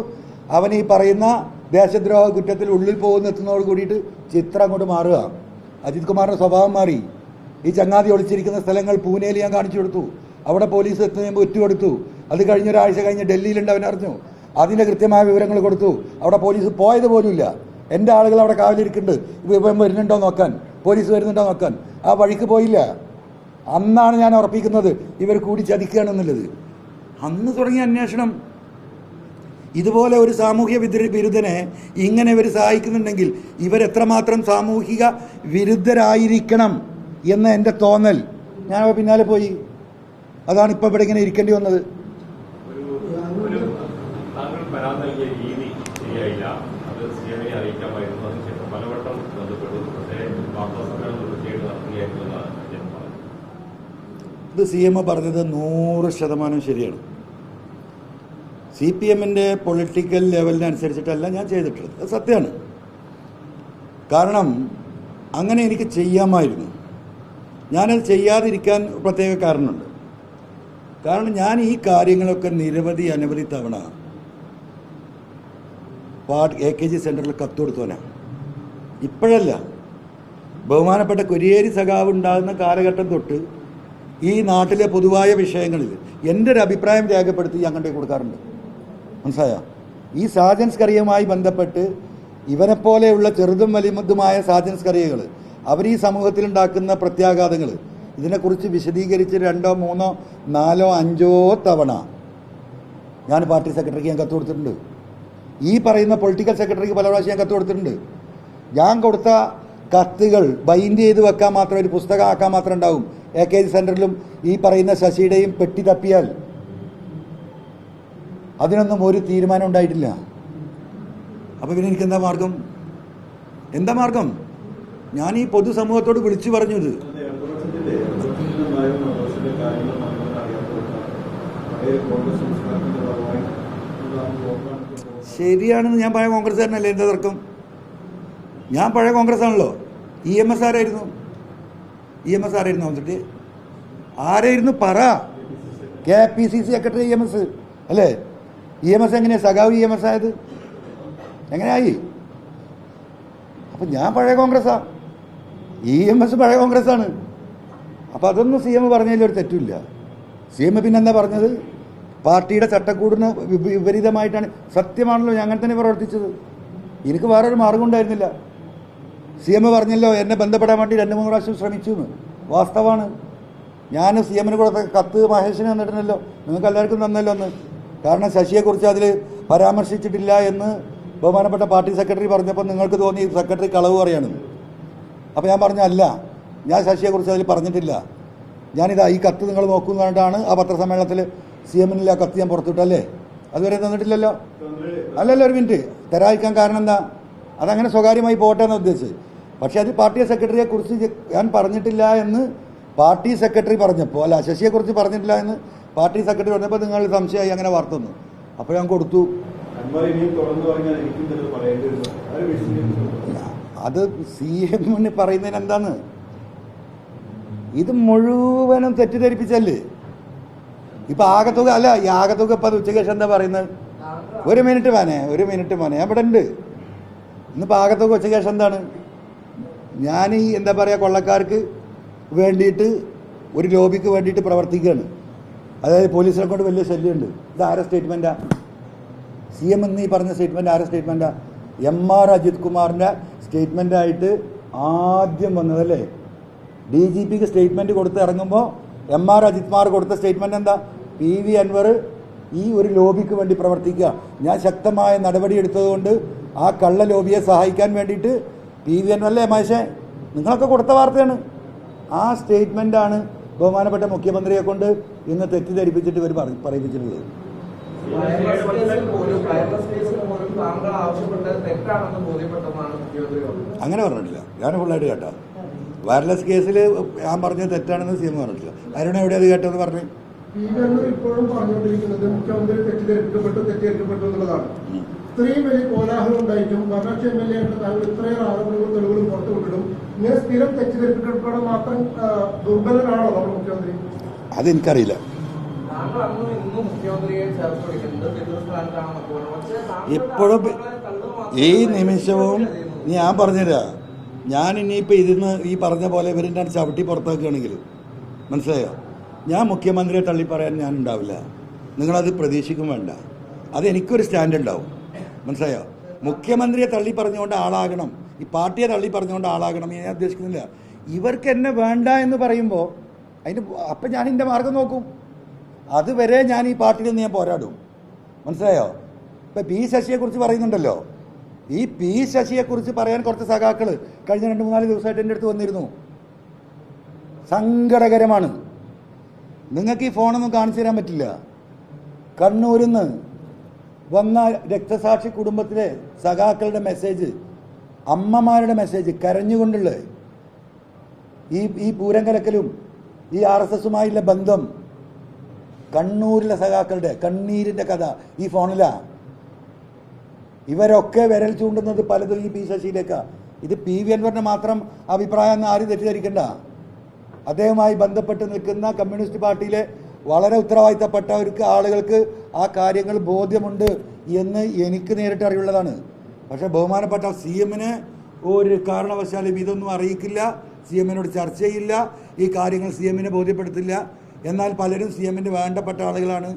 അവൻ ഈ പറയുന്ന ദേശദ്രോഹ കുറ്റത്തിൽ ഉള്ളിൽ പോകുന്നെത്തുന്നതോട് കൂടിയിട്ട് ചിത്രം അങ്ങോട്ട് മാറുക. അജിത് കുമാറിൻ്റെ സ്വഭാവം മാറി. ഈ ചങ്ങാതി ഒളിച്ചിരിക്കുന്ന സ്ഥലങ്ങൾ പൂനെയിൽ ഞാൻ കാണിച്ചു കൊടുത്തു. അവിടെ പോലീസ് എത്തുമ്പോൾ ഒറ്റുകൊടുത്തു. അത് കഴിഞ്ഞൊരാഴ്ച കഴിഞ്ഞ് ഡൽഹിയിലുണ്ട്, അവൻ അറിഞ്ഞു. അതിൻ്റെ കൃത്യമായ വിവരങ്ങൾ കൊടുത്തു. അവിടെ പോലീസ് പോയത് പോലുമില്ല. എൻ്റെ ആളുകൾ അവിടെ കാവലിരിക്കുന്നുണ്ട്, ഇവൻ വരുന്നുണ്ടോ നോക്കാൻ, പോലീസ് വരുന്നുണ്ടോ നോക്കാൻ. ആ വഴിക്ക് പോയില്ല. അന്നാണ് ഞാൻ ഉറപ്പിക്കുന്നത് ഇവർ കൂടി ചതിക്കുകയാണെന്നുള്ളത്. അന്ന് തുടങ്ങിയ അന്വേഷണം. ഇതുപോലെ ഒരു സാമൂഹ്യ വിരുദ്ധനെ ഇങ്ങനെ ഇവർ സഹായിക്കുന്നുണ്ടെങ്കിൽ ഇവരെത്രമാത്രം സാമൂഹിക വിരുദ്ധരായിരിക്കണം എന്ന എൻ്റെ തോന്നൽ. ഞാൻ പിന്നാലെ പോയി. അതാണ് ഇപ്പോൾ ഇവിടെ ഇങ്ങനെ ഇരിക്കേണ്ടി വന്നത്. ഇത് CM പറഞ്ഞത് 100% ശരിയാണ്. CPM-ൻ്റെ പൊളിറ്റിക്കൽ ലെവലിനനുസരിച്ചിട്ടല്ല ഞാൻ ചെയ്തിട്ടുള്ളത്. അത് സത്യമാണ്. കാരണം അങ്ങനെ എനിക്ക് ചെയ്യാമായിരുന്നു. ഞാനത് ചെയ്യാതിരിക്കാൻ പ്രത്യേക കാരണമുണ്ട്. കാരണം ഞാൻ ഈ കാര്യങ്ങളൊക്കെ അനവധി തവണ AKG സെൻറ്ററിൽ കത്ത് കൊടുത്തവനാ. ഇപ്പോഴല്ല, ബഹുമാനപ്പെട്ട കൊരിയേരി സഖാവ് ഉണ്ടാകുന്ന കാലഘട്ടം തൊട്ട് ഈ നാട്ടിലെ പൊതുവായ വിഷയങ്ങളിൽ എൻ്റെ ഒരു അഭിപ്രായം രേഖപ്പെടുത്തി അങ്ങോട്ടേ കൊടുക്കാറുണ്ട്. മനസ്സിലായോ? ഈ സാജൻസ് കറിയുമായി ബന്ധപ്പെട്ട് ഇവനെപ്പോലെയുള്ള ചെറുതും വലുതുമായ സാജൻസ് കറിയകൾ അവർ ഈ സമൂഹത്തിലുണ്ടാക്കുന്ന പ്രത്യാഘാതങ്ങൾ ഇതിനെക്കുറിച്ച് വിശദീകരിച്ച് 2, 3, 4, 5 തവണ ഞാൻ പാർട്ടി സെക്രട്ടറിക്ക് ഞാൻ കത്ത് കൊടുത്തിട്ടുണ്ട്. ഈ പറയുന്ന പൊളിറ്റിക്കൽ സെക്രട്ടറിക്ക് പല പ്രാവശ്യം ഞാൻ കത്ത് കൊടുത്തിട്ടുണ്ട്. ഞാൻ കൊടുത്ത കത്തുകൾ ബൈൻഡ് ചെയ്ത് വെക്കാൻ മാത്രം, ഒരു പുസ്തകം ആക്കാൻ മാത്രം ഉണ്ടാവും. AKG സെൻറ്ററിലും ഈ പറയുന്ന ശശിയുടെയും പെട്ടി തപ്പിയാൽ അതിനൊന്നും ഒരു തീരുമാനം ഉണ്ടായിട്ടില്ല. അപ്പോൾ പിന്നെ എനിക്കെന്താ മാർഗം? എന്താ മാർഗം? ഞാൻ ഈ പൊതുസമൂഹത്തോട് വിളിച്ചു പറഞ്ഞു ഇത്. ശരിയാണെന്ന്, ഞാൻ പഴയ കോൺഗ്രസ്സുകാരനല്ലേ, എന്താ തർക്കം? ഞാൻ പഴയ കോൺഗ്രസ് ആണല്ലോ. EMS ആരായിരുന്നു? EMS ആരായിരുന്നു? വന്നിട്ട് ആരായിരുന്നു പറ? KPCC സെക്രട്ടറി EMS അല്ലേ? EMS എങ്ങനെയാ സഖാവ് EMS ആയത്? എങ്ങനെയായി? അപ്പം ഞാൻ പഴയ കോൺഗ്രസ്സാ, EMS പഴയ കോൺഗ്രസ്സാണ്. അപ്പം അതൊന്നും CM പറഞ്ഞതിൽ ഒരു തെറ്റില്ല. CM പിന്നെന്താ പറഞ്ഞത്? പാർട്ടിയുടെ ചട്ടക്കൂടിന് വിപരീതമായിട്ടാണ്. സത്യമാണല്ലോ, ഞാൻ അങ്ങനെ തന്നെ പ്രവർത്തിച്ചത്. എനിക്ക് വേറൊരു മാർഗം ഉണ്ടായിരുന്നില്ല. CM പറഞ്ഞല്ലോ എന്നെ ബന്ധപ്പെടാൻ വേണ്ടി 2-3 പ്രാവശ്യം ശ്രമിച്ചു എന്ന്. വാസ്തവമാണ്. ഞാൻ CM കൊടുത്ത കത്ത് മഹേഷിന് തന്നിട്ടുണ്ടല്ലോ, നിങ്ങൾക്ക് എല്ലാവർക്കും തന്നല്ലോ ഒന്ന്. കാരണം ശശിയെക്കുറിച്ച് അതിൽ പരാമർശിച്ചിട്ടില്ല എന്ന് ബഹുമാനപ്പെട്ട പാർട്ടി സെക്രട്ടറി പറഞ്ഞപ്പോൾ നിങ്ങൾക്ക് തോന്നി സെക്രട്ടറി കളവ് പറയാണെന്ന്. അപ്പോൾ ഞാൻ പറഞ്ഞു അല്ല, ഞാൻ ശശിയെക്കുറിച്ച് അതിൽ പറഞ്ഞിട്ടില്ല. ഞാനിതാ ഈ കത്ത് നിങ്ങൾ നോക്കുന്നതുകൊണ്ടാണ് ആ പത്രസമ്മേളനത്തിൽ CM-ൽ ആ കത്ത് ഞാൻ പുറത്തുവിട്ടല്ലേ. അതുവരെ തന്നിട്ടില്ലല്ലോ. അല്ലല്ലോ, ഒരു മിനിറ്റ്, തരാതിരിക്കാൻ കാരണം എന്താ? അതങ്ങനെ സ്വകാര്യമായി പോട്ടെ എന്ന് ഉദ്ദേശിച്ച്. പക്ഷേ അത് പാർട്ടി സെക്രട്ടറിയെക്കുറിച്ച് ഞാൻ പറഞ്ഞിട്ടില്ല എന്ന് പാർട്ടി സെക്രട്ടറി പറഞ്ഞപ്പോൾ, അല്ല ശശിയെക്കുറിച്ച് പറഞ്ഞിട്ടില്ല എന്ന് പാർട്ടി സെക്രട്ടറി പറഞ്ഞപ്പോൾ നിങ്ങൾ സംശയമായി അങ്ങനെ വാർത്ത വന്നു. അപ്പോൾ ഞാൻ കൊടുത്തു. അത് CM-ന് പറയുന്നതിന് എന്താണ്? ഇത് മുഴുവനും തെറ്റിദ്ധരിപ്പിച്ചല്ലേ. ഇപ്പം ആകത്തുക അല്ല, ഈ ആകത്തുക ഇപ്പം അത് ഉച്ചയ്ക്ക് ശേഷം എന്താ പറയുന്നത്? ഒരു മിനിറ്റ് മോനെ ഞാൻ ഇവിടെ ഉണ്ട്. ഇന്നിപ്പോൾ ആകത്തുക ഉച്ചയ്ക്ക് ശേഷം എന്താണ്? ഞാൻ ഈ എന്താ പറയുക, കൊള്ളക്കാർക്ക് വേണ്ടിയിട്ട് ഒരു ലോബിക്ക് വേണ്ടിയിട്ട് പ്രവർത്തിക്കുകയാണ്. അതായത് പോലീസിനെ കൊണ്ട് വലിയ ശല്യമുണ്ട്. ഇത് ആരെ സ്റ്റേറ്റ്മെൻറ്റാ? CM എന്ന് ഈ പറഞ്ഞ സ്റ്റേറ്റ്മെൻറ്റ് ആരെ സ്റ്റേറ്റ്മെൻറ്റാ? MR അജിത് കുമാറിൻ്റെ സ്റ്റേറ്റ്മെൻറ്റായിട്ട് ആദ്യം വന്നതല്ലേ. DGPക്ക് സ്റ്റേറ്റ്മെൻറ്റ് കൊടുത്ത് ഇറങ്ങുമ്പോൾ MR അജിത് കുമാർ കൊടുത്ത സ്റ്റേറ്റ്മെൻറ്റ് എന്താ? PV അൻവർ ഈ ഒരു ലോബിക്ക് വേണ്ടി പ്രവർത്തിക്കുക, ഞാൻ ശക്തമായ നടപടി എടുത്തതുകൊണ്ട് ആ കള്ള ലോബിയെ സഹായിക്കാൻ വേണ്ടിയിട്ട് PV അൻവർ അല്ലേ മഹേഷേ, നിങ്ങളൊക്കെ കൊടുത്ത വാർത്തയാണ്. ആ സ്റ്റേറ്റ്മെൻറ്റാണ് ബഹുമാനപ്പെട്ട മുഖ്യമന്ത്രിയെ കൊണ്ട് ഇന്ന് തെറ്റിദ്ധരിപ്പിച്ചിട്ട് ഇവർ പറയിപ്പിച്ചിട്ടുള്ളത്. അങ്ങനെ പറഞ്ഞിട്ടില്ല, ഞാൻ ഫുള്ളായിട്ട് കേട്ടോ. വയർലെസ് കേസിൽ ഞാൻ പറഞ്ഞത് തെറ്റാണെന്ന് CM പറഞ്ഞിട്ടില്ല. അതിനോട് എവിടെ അത് കേട്ടതെന്ന് പറഞ്ഞു? ഇപ്പോഴും പറഞ്ഞുകൊണ്ടിരിക്കുന്നത് മുഖ്യമന്ത്രി തെറ്റിദ്ധരിക്കപ്പെട്ടു എന്നുള്ളതാണ്. ഇത്രയും വലിയ കോലാഹലം ഉണ്ടായിട്ടും ഭരണപക്ഷ MLA ആയിട്ട് താങ്കൾ ഇത്രയേറെ ആരോപണങ്ങളും തെളിവുകളും പുറത്തുവിട്ടിട്ടും ഇങ്ങനെ സ്ഥിരം തെറ്റിദ്ധരിപ്പിക്കപ്പെടാൻ മാത്രം ദുർബലനാണോ നമ്മുടെ മുഖ്യമന്ത്രി? അതെനിക്കറിയില്ല. ഇപ്പോഴും ഈ നിമിഷവും ഞാൻ പറഞ്ഞുതരാം. ഞാൻ ഇനിയിപ്പോൾ ഇതിന്ന് ഈ പറഞ്ഞ പോലെ ഇവരെന്നെ ചവിട്ടി പുറത്താക്കുകയാണെങ്കിൽ മനസ്സിലായോ, ഞാൻ മുഖ്യമന്ത്രിയെ തള്ളിപ്പറയാൻ ഞാൻ ഉണ്ടാവില്ല. നിങ്ങളത് പ്രതീക്ഷിക്കും വേണ്ട. അത് എനിക്കൊരു സ്റ്റാൻഡ് ഉണ്ടാവും. മനസ്സിലായോ? മുഖ്യമന്ത്രിയെ തള്ളി പറഞ്ഞുകൊണ്ട് ആളാകണം, ഈ പാർട്ടിയെ തള്ളി പറഞ്ഞുകൊണ്ട് ആളാകണം ഞാൻ ഉദ്ദേശിക്കുന്നില്ല. ഇവർക്ക് എന്നെ വേണ്ട എന്ന് പറയുമ്പോൾ അപ്പം ഞാൻ എൻ്റെ മാർഗം നോക്കും. അതുവരെ ഞാൻ ഈ പാർട്ടിയിൽ നിന്ന് ഞാൻ പോരാടും. മനസ്സിലായോ? ഇപ്പം P ശശിയെക്കുറിച്ച് പറയുന്നുണ്ടല്ലോ, ഈ P ശശിയെക്കുറിച്ച് പറയാൻ കുറച്ച് സഖാക്കൾ കഴിഞ്ഞ 2-3 ദിവസമായിട്ട് എൻ്റെ അടുത്ത് വന്നിരുന്നു. സങ്കടകരമാണ്. നിങ്ങൾക്ക് ഈ ഫോണൊന്നും കാണിച്ചു തരാൻ പറ്റില്ല. കണ്ണൂരിൽ നിന്ന് വന്ന രക്തസാക്ഷി കുടുംബത്തിലെ സഖാക്കളുടെ മെസ്സേജ്, അമ്മമാരുടെ മെസ്സേജ്, കരഞ്ഞുകൊണ്ടുള്ള ഈ പൂരം കലക്കലും ഈ RSSുമായുള്ള ബന്ധം, കണ്ണൂരിലെ സഖാക്കളുടെ കണ്ണീരിൻ്റെ കഥ ഈ ഫോണിലാണ്. ഇവരൊക്കെ വിരൽ ചൂണ്ടുന്നത് പലതും ഈ P ശശിയിലേക്കാണ്. ഇത് PV അൻവറിൻ്റെ മാത്രം അഭിപ്രായം എന്ന് ആരും തെറ്റിദ്ധരിക്കണ്ട. അദ്ദേഹവുമായി ബന്ധപ്പെട്ട് നിൽക്കുന്ന കമ്മ്യൂണിസ്റ്റ് പാർട്ടിയിലെ വളരെ ഉത്തരവാദിത്തപ്പെട്ടവർക്ക് ആളുകൾക്ക് ആ കാര്യങ്ങൾ ബോധ്യമുണ്ട് എന്ന് എനിക്ക് നേരിട്ട് അറിയുള്ളതാണ്. പക്ഷേ ബഹുമാനപ്പെട്ട സി എമ്മിന് ഒരു കാരണവശാലും ഇതൊന്നും അറിയിക്കില്ല, സി എമ്മിനോട് ചർച്ച ചെയ്യില്ല, ഈ കാര്യങ്ങൾ സി എമ്മിനെ ബോധ്യപ്പെടുത്തില്ല. എന്നാൽ പലരും സി എമ്മിന് വേണ്ടപ്പെട്ട ആളുകളാണ്.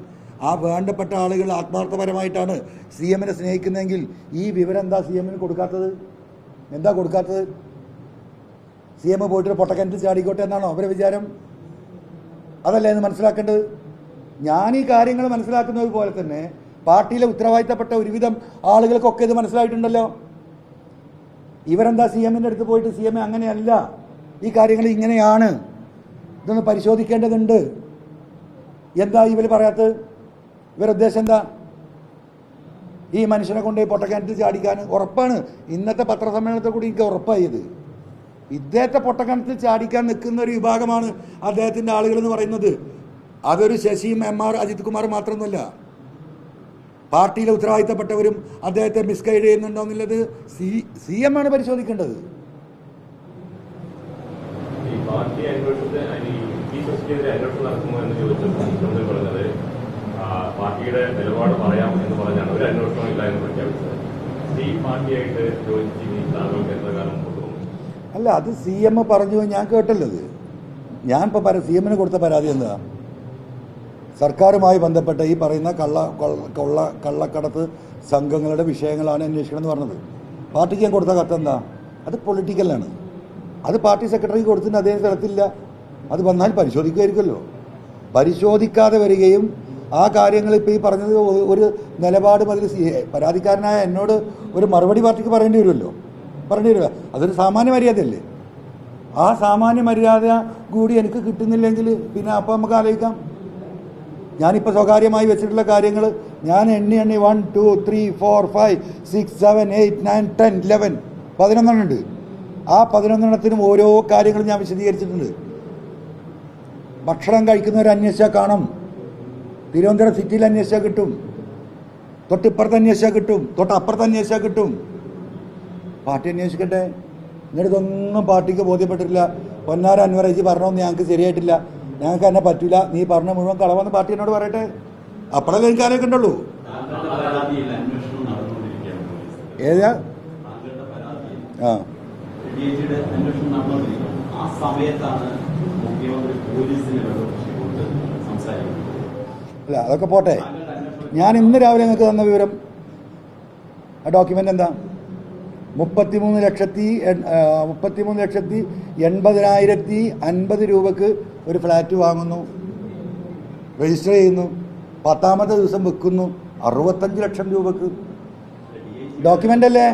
ആ വേണ്ടപ്പെട്ട ആളുകൾ ആത്മാർത്ഥപരമായിട്ടാണ് സി എമ്മിനെ സ്നേഹിക്കുന്നതെങ്കിൽ ഈ വിവരം എന്താ സി എമ്മിന് കൊടുക്കാത്തത്? എന്താ കൊടുക്കാത്തത്? സി എം പോയിട്ട് പൊട്ടക്കിണറ്റിൽ ചാടിക്കോട്ടെ എന്നാണോ അവരെ വിചാരം? അതല്ലേ എന്ന് മനസ്സിലാക്കേണ്ടത്. ഞാൻ ഈ കാര്യങ്ങൾ മനസ്സിലാക്കുന്നത് പോലെ തന്നെ പാർട്ടിയിലെ ഉത്തരവാദിത്തപ്പെട്ട ഒരുവിധം ആളുകൾക്കൊക്കെ ഇത് മനസ്സിലായിട്ടുണ്ടല്ലോ. ഇവരെന്താ സി എമ്മിൻ്റെ അടുത്ത് പോയിട്ട് സി എം അങ്ങനെയല്ല, ഈ കാര്യങ്ങൾ ഇങ്ങനെയാണ്, ഇതൊന്ന് പരിശോധിക്കേണ്ടതുണ്ട്, എന്താ ഇവർ പറയാത്തത്? ഇവരുദ്ദേശം എന്താ? ഈ മനുഷ്യനെ കൊണ്ട് പൊട്ടക്കിണറ്റിൽ ചാടിക്കാൻ ഉറപ്പാണ്. ഇന്നത്തെ പത്രസമ്മേളനത്തെ കൂടി എനിക്ക് ഉറപ്പായത് ഇദ്ദേഹത്തെ പൊട്ടക്കിണറ്റിൽ ചാടിക്കാൻ നിൽക്കുന്ന ഒരു വിഭാഗമാണ് അദ്ദേഹത്തിൻ്റെ ആളുകൾ എന്ന് പറയുന്നത്. അതൊരു ശശിയും MR അജിത് കുമാർ മാത്രമൊന്നുമല്ല, പാർട്ടിയിലെ ഉത്തരവാദിത്തപ്പെട്ടവരും അദ്ദേഹത്തെ മിസ്ഗൈഡ് ചെയ്യുന്നുണ്ടോ എന്നുള്ളത് സി എം ആണ് പരിശോധിക്കേണ്ടത്. പാർട്ടിയുടെ നിലപാട് പറയാം എന്ന് പറഞ്ഞാണ് ഒരു അന്വേഷണം ഇല്ല എന്ന് പ്രഖ്യാപിച്ചത്. ഈ പാർട്ടിയായിട്ട് യോജിച്ച് താങ്കൾക്ക് എത്ര കാലം കൊണ്ടുപോകും? അല്ല, അത് സി എം പറഞ്ഞു, ഞാൻ കേട്ടല്ലത്. ഞാൻ ഇപ്പോൾ സി എമ്മിന് കൊടുത്ത പരാതി എന്താ? സർക്കാരുമായി ബന്ധപ്പെട്ട ഈ പറയുന്ന കള്ളക്കടത്ത് സംഘങ്ങളുടെ വിഷയങ്ങളാണ് അന്വേഷിക്കണം എന്ന് പറഞ്ഞത്. പാർട്ടിക്ക് ഞാൻ കൊടുത്ത കത്തെന്താ? അത് പൊളിറ്റിക്കലാണ്. അത് പാർട്ടി സെക്രട്ടറിക്ക് കൊടുത്തിട്ട് അതേ സ്ഥലത്തില്ല. അത് വന്നാൽ പരിശോധിക്കുമായിരിക്കുമല്ലോ. പരിശോധിക്കാതെ വരികയും ആ കാര്യങ്ങൾ ഇപ്പോൾ ഈ പറഞ്ഞത് ഒരു നിലപാട് അതിൽ പരാതിക്കാരനായ എന്നോട് ഒരു മറുപടി പാർട്ടിക്ക് പറയേണ്ടി വരുമല്ലോ. അതൊരു സാമാന്യ മര്യാദയല്ലേ? ആ സാമാന്യ മര്യാദ കൂടി എനിക്ക് കിട്ടുന്നില്ലെങ്കിൽ പിന്നെ അപ്പോൾ നമുക്ക് ആലോചിക്കാം. ഞാനിപ്പോൾ സ്വകാര്യമായി വെച്ചിട്ടുള്ള കാര്യങ്ങൾ ഞാൻ എണ്ണി 1 2 3 4 5 6 7 8 9 10 11 11 ഉണ്ട്. ആ 11 ഓരോ കാര്യങ്ങളും ഞാൻ വിശദീകരിച്ചിട്ടുണ്ട്. ഭക്ഷണം കഴിക്കുന്നവർ അന്വേഷിച്ചാൽ കാണും. തിരുവനന്തപുരം സിറ്റിയിൽ അന്വേഷിച്ചാൽ കിട്ടും, തൊട്ടിപ്പുറത്ത് അന്വേഷിച്ചാൽ കിട്ടും, തൊട്ടപ്പുറത്ത് അന്വേഷിച്ചാൽ കിട്ടും. പാർട്ടി അന്വേഷിക്കട്ടെ. എന്നിട്ട് ഇതൊന്നും പാർട്ടിക്ക് ബോധ്യപ്പെട്ടിട്ടില്ല. പൊന്നാര അൻവറേജ് പറഞ്ഞൊന്നും ഞങ്ങൾക്ക് ശരിയായിട്ടില്ല, ഞങ്ങൾക്ക് തന്നെ പറ്റില്ല, നീ പറഞ്ഞ മുഴുവൻ കളവെന്ന് പാർട്ടി എന്നോട് പറയട്ടെ. അപ്പോഴല്ലേ എനിക്ക് ആരൊക്കെ ഉണ്ടുള്ളൂ. ഏതാ? ആ അല്ല, അതൊക്കെ പോട്ടെ. ഞാൻ ഇന്ന് രാവിലെ നിങ്ങൾക്ക് തന്ന വിവരം, ആ ഡോക്യുമെൻ്റ് എന്താ? 33,80,50 രൂപക്ക് ഒരു ഫ്ലാറ്റ് വാങ്ങുന്നു, രജിസ്റ്റർ ചെയ്യുന്നു, 10ാമത്തെ ദിവസം വെക്കുന്നു 65 ലക്ഷം രൂപക്ക്. ഡോക്യുമെൻ്റ് അല്ലേ?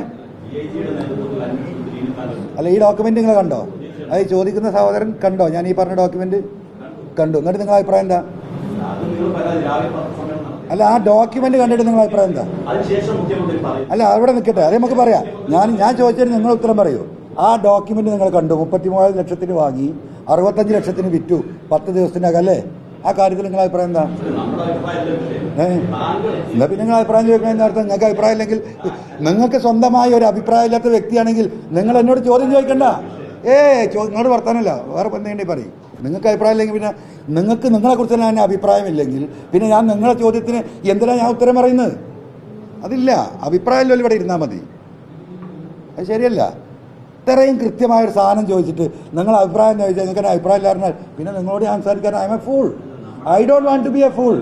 അല്ല, ഈ ഡോക്യുമെൻ്റ് നിങ്ങൾ കണ്ടോ? അത് ചോദിക്കുന്ന സഹോദരൻ കണ്ടോ? ഞാൻ ഈ പറഞ്ഞ ഡോക്യുമെൻ്റ് കണ്ടു. എന്നിട്ട് നിങ്ങളുടെ അഭിപ്രായം എന്താ? അല്ല, ആ ഡോക്യുമെന്റ് കണ്ടിട്ട് നിങ്ങളുടെ അഭിപ്രായം എന്താ? അല്ല, അവിടെ നിൽക്കട്ടെ, അത് നമുക്ക് പറയാം. ഞാൻ ചോദിച്ചതിന് നിങ്ങൾ ഉത്തരം പറയൂ. ആ ഡോക്യുമെന്റ് നിങ്ങൾ കണ്ടു, 33 ലക്ഷത്തിന് വാങ്ങി 65 ലക്ഷത്തിന് വിറ്റു 10 ദിവസത്തിനകം അല്ലേ? ആ കാര്യത്തിൽ നിങ്ങളുടെ അഭിപ്രായം എന്താ? എന്നാ പിന്നെ നിങ്ങൾ അഭിപ്രായം ചോദിക്കണമെന്ന് അർത്ഥം. നിങ്ങൾക്ക് അഭിപ്രായം ഇല്ലെങ്കിൽ, നിങ്ങൾക്ക് സ്വന്തമായി ഒരു അഭിപ്രായം ഇല്ലാത്ത വ്യക്തിയാണെങ്കിൽ നിങ്ങൾ എന്നോട് ചോദ്യം ചോദിക്കണ്ട. നിങ്ങളോട് വർത്താനല്ല, വേറെ എന്തെങ്കിലും പറയും. നിങ്ങൾക്ക് അഭിപ്രായം ഇല്ലെങ്കിൽ പിന്നെ നിങ്ങൾക്ക് നിങ്ങളെക്കുറിച്ച് തന്നെ അതിന് അഭിപ്രായമില്ലെങ്കിൽ പിന്നെ ഞാൻ നിങ്ങളുടെ ചോദ്യത്തിന് എന്തിനാണ് ഞാൻ ഉത്തരം പറയുന്നത്? അതില്ല. അഭിപ്രായമില്ലല്ലോ, ഇവിടെ ഇരുന്നാൽ മതി. അത് ശരിയല്ല. ഇത്രയും കൃത്യമായൊരു സാധനം ചോദിച്ചിട്ട് നിങ്ങൾ അഭിപ്രായം ചോദിച്ചാൽ നിങ്ങൾക്ക് അഭിപ്രായം ഇല്ലായിരുന്നാൽ പിന്നെ നിങ്ങളോട് ഞാൻ സംസാരിക്കാൻ I am a fool. I don't want to be a fool.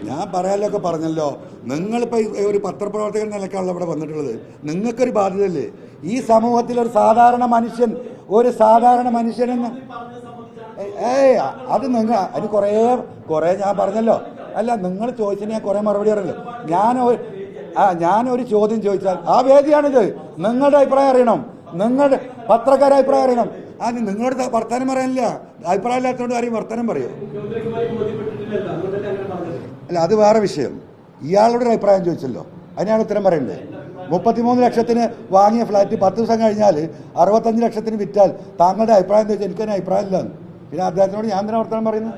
ഞാൻ പറയാനൊക്കെ പറഞ്ഞല്ലോ. നിങ്ങളിപ്പോൾ ഒരു പത്രപ്രവർത്തകൻ നിലക്കാണല്ലോ ഇവിടെ വന്നിട്ടുള്ളത്. നിങ്ങൾക്കൊരു ബാധ്യതയല്ലേ? ഈ സമൂഹത്തിൽ ഒരു സാധാരണ മനുഷ്യനെന്ന് അത് നിങ്ങൾ അതിന് കുറേ ഞാൻ പറഞ്ഞല്ലോ. അല്ല, നിങ്ങൾ ചോദിച്ചതിന് ഞാൻ കുറേ മറുപടി അറിയല്ലോ. ഞാനൊരു ചോദ്യം ചോദിച്ചാൽ ആ വേദിയാണിത്. നിങ്ങളുടെ അഭിപ്രായം അറിയണം, നിങ്ങളുടെ പത്രക്കാരുടെ അഭിപ്രായം അറിയണം. അത് നിങ്ങളോട് വർത്തമാനം പറയാനില്ല. അഭിപ്രായം ഇല്ലാത്തതുകൊണ്ട് ആരെയും വർത്തമാനം പറയും? അല്ല, അത് വേറെ വിഷയം. ഇയാളുടെ ഒരു അഭിപ്രായം ചോദിച്ചല്ലോ, അതിനാണ് ഉത്തരം പറയണ്ടേ. 33 ലക്ഷത്തിന് വാങ്ങിയ ഫ്ലാറ്റ് 10 ദിവസം കഴിഞ്ഞാൽ 65 ലക്ഷത്തിന് വിറ്റാൽ താങ്കളുടെ അഭിപ്രായം ചോദിച്ചാൽ എനിക്കതിന് അഭിപ്രായം ഇല്ല. പിന്നെ അദ്ദേഹത്തിനോട് ഞാൻ തന്നെ വർത്തമാനം പറയുന്നത്?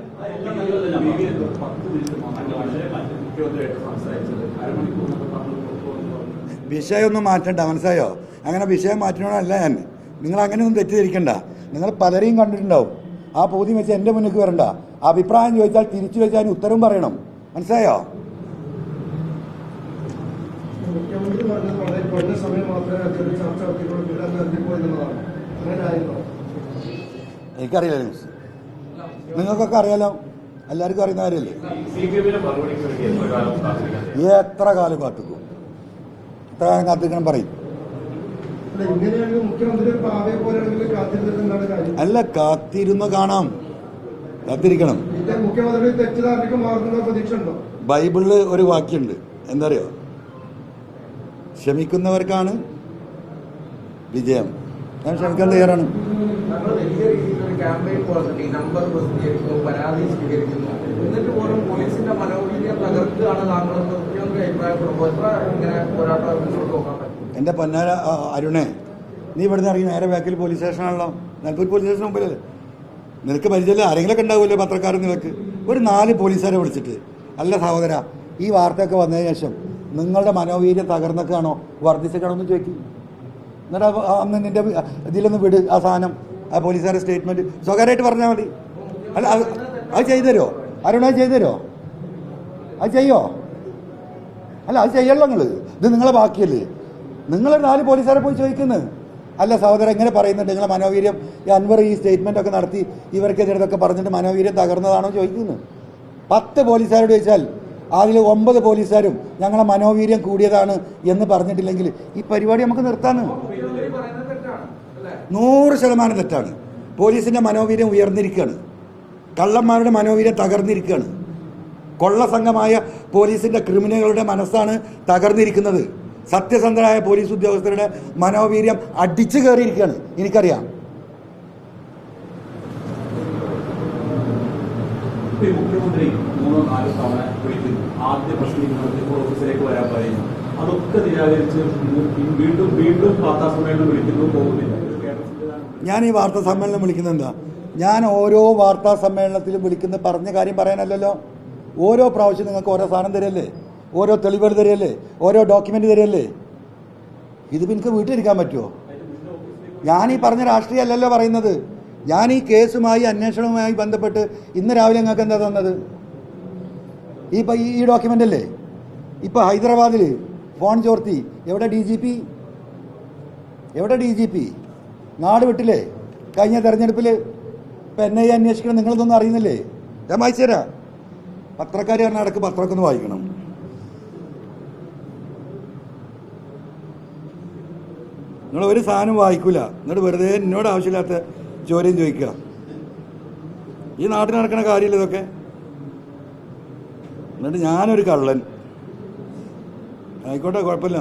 വിഷയമൊന്നും മാറ്റണ്ട, മനസ്സിലായോ? അങ്ങനെ വിഷയം മാറ്റണോന്നല്ല ഞാൻ. നിങ്ങൾ അങ്ങനെയൊന്നും തെറ്റിദ്ധരിക്കണ്ട. നിങ്ങൾ പലരെയും കണ്ടിട്ടുണ്ടാവും. ആ ബോധ്യം വെച്ച് എൻ്റെ മുന്നിലേക്ക് വരണ്ട. അഭിപ്രായം ചോദിച്ചാൽ തിരിച്ചു വെച്ചാൽ അതിന് ഉത്തരവും പറയണം. മനസ്സിലായോ? മുഖ്യമന്ത്രി പറഞ്ഞത് വളരെ കുറഞ്ഞ സമയം മാത്രമേ അദ്ദേഹം ചർച്ച നടത്തിയിട്ടുള്ളൂ, എന്നുള്ളതാണ്. അങ്ങനെ ആയിരുന്നോ? എനിക്കറിയില്ല ന്യൂസ്, നിങ്ങൾക്കൊക്കെ അറിയാലോ, എല്ലാവർക്കും അറിയുന്ന കാര്യമല്ലേ. എത്ര കാലം കാത്തിക്കും? എത്ര കാലം കാത്തിക്കണം പറയും. അല്ല, കാത്തിരുന്ന് കാണാം, കാത്തിരിക്കണം. ബൈബിളില് ഒരു വാക്യമുണ്ട്, എന്താ അറിയോ? ക്ഷമിക്കുന്നവർക്കാണ് വിജയം. ഞാൻ ക്ഷമിക്കാൻ തയ്യാറാണ്. എന്റെ പൊന്നാര അരുണേ, നീ ഇവിടുന്ന് ഇറങ്ങി നേരെ ബാക്കിൽ പോലീസ് സ്റ്റേഷനാണല്ലോ, നിലമ്പൂർ പോലീസ് സ്റ്റേഷൻ മുമ്പിലല്ലേ? നിനക്ക് പരിചയമില്ല, ആരെങ്കിലൊക്കെ ഉണ്ടാവുമല്ലോ പത്രക്കാരൻ. നിനക്ക് ഒരു 4 പോലീസുകാരെ വിളിച്ചിട്ട്, അല്ല സഹോദര, ഈ വാർത്തയൊക്കെ വന്നതിന് ശേഷം നിങ്ങളുടെ മനോവീര്യം തകർന്നൊക്കെയാണോ വർദ്ധിച്ചിട്ടാണോ എന്ന് ചോദിക്കും. എന്നിട്ട് അന്ന് നിന്റെ ഇതിലൊന്ന് വിട് ആ സാധനം, ആ പോലീസുകാരുടെ സ്റ്റേറ്റ്മെന്റ് സ്വകാര്യമായിട്ട് പറഞ്ഞാൽ മതി. അല്ല, അത് ചെയ്തു തരുമോ? അരുണ ചെയ്തു തരുമോ? അത് ചെയ്യോ? അല്ല, അത് ചെയ്യല്ലോ നിങ്ങൾ. ഇത് നിങ്ങളെ ബാക്കിയല്ലേ? നിങ്ങൾ 4 പോലീസുകാരെ പോയി ചോദിക്കുന്നത്. അല്ല സഹോദരൻ, എങ്ങനെ പറയുന്നുണ്ട് നിങ്ങളെ മനോവീര്യം? ഈ അൻവർ ഈ സ്റ്റേറ്റ്മെന്റ് ഒക്കെ നടത്തി ഇവർക്കെതിരതൊക്കെ പറഞ്ഞിട്ട് മനോവീര്യം തകർന്നതാണോ ചോദിക്കുന്നത്. 10 പോലീസുകാരോട് ചോദിച്ചാൽ അതിൽ 9 പോലീസുകാരും ഞങ്ങളെ മനോവീര്യം കൂടിയതാണ് എന്ന് പറഞ്ഞിട്ടില്ലെങ്കിൽ ഈ പരിപാടി നമുക്ക് നിർത്താന്ന്. 100% തെറ്റാണ്. പോലീസിന്റെ മനോവീര്യം ഉയർന്നിരിക്കുകയാണ്, കള്ളന്മാരുടെ മനോവീര്യം തകർന്നിരിക്കുകയാണ്. കൊള്ള സംഘമായ പോലീസിന്റെ ക്രിമിനലുകളുടെ മനസ്സാണ് തകർന്നിരിക്കുന്നത്. സത്യസന്ധരായ പോലീസ് ഉദ്യോഗസ്ഥരുടെ മനോവീര്യം അടിച്ചു കയറിയിരിക്കുകയാണ്. എനിക്കറിയാം. മുഖ്യമന്ത്രി 3-4 തവണ വിളിക്കുന്നു, ആദ്യ പ്രശ്നം ഓഫീസിലേക്ക് വരാൻ പറയുന്നു, അതൊക്കെ നിരാകരിച്ച് വീണ്ടും വീണ്ടും വാർത്താ സമ്മേളനം വിളിക്കുന്നു, പോകുന്നില്ല. ഞാൻ ഈ വാർത്താ സമ്മേളനം വിളിക്കുന്നത് എന്താ? ഞാൻ ഓരോ വാർത്താ സമ്മേളനത്തിലും വിളിക്കുന്ന പറഞ്ഞ കാര്യം പറയാനല്ലല്ലോ. ഓരോ പ്രാവശ്യം നിങ്ങൾക്ക് ഓരോ സാധനം തരല്ലേ, ഓരോ തെളിവുകൾ തരല്ലേ, ഓരോ ഡോക്യുമെന്റ് തരല്ലേ. ഇത് എനിക്ക് വീട്ടിലിരിക്കാൻ പറ്റുമോ? ഞാൻ ഈ പറഞ്ഞ രാഷ്ട്രീയമല്ലല്ലോ പറയുന്നത്. ഞാൻ ഈ കേസുമായി അന്വേഷണവുമായി ബന്ധപ്പെട്ട് ഇന്ന് രാവിലെ നിങ്ങൾക്ക് എന്താ തന്നത്? ഈ ഡോക്യുമെന്റ് അല്ലേ? ഇപ്പൊ ഹൈദരാബാദിൽ ഫോൺ ചോർത്തി. എവിടെ DGP? എവിടെ DGP? നാട് വിട്ടില്ലേ കഴിഞ്ഞ തെരഞ്ഞെടുപ്പിൽ? ഇപ്പൊ NIA അന്വേഷിക്കണം. നിങ്ങളിതൊന്നും അറിയുന്നില്ലേ? ഞാൻ വായിച്ചു തരാം. പത്രക്കാർ പറഞ്ഞ അടക്ക് പത്രമൊക്കെ ഒന്ന് വായിക്കണം. നിങ്ങൾ ഒരു സാധനം വായിക്കൂല, എന്നിട്ട് വെറുതെ എന്നോട് ആവശ്യമില്ലാത്ത ചോദ്യം ചോദിക്കുക. ഈ നാട്ടിൽ നടക്കുന്ന കാര്യമില്ല ഇതൊക്കെ. എന്നിട്ട് ഞാനൊരു കള്ളൻ ആയിക്കോട്ടെ, കുഴപ്പമില്ല.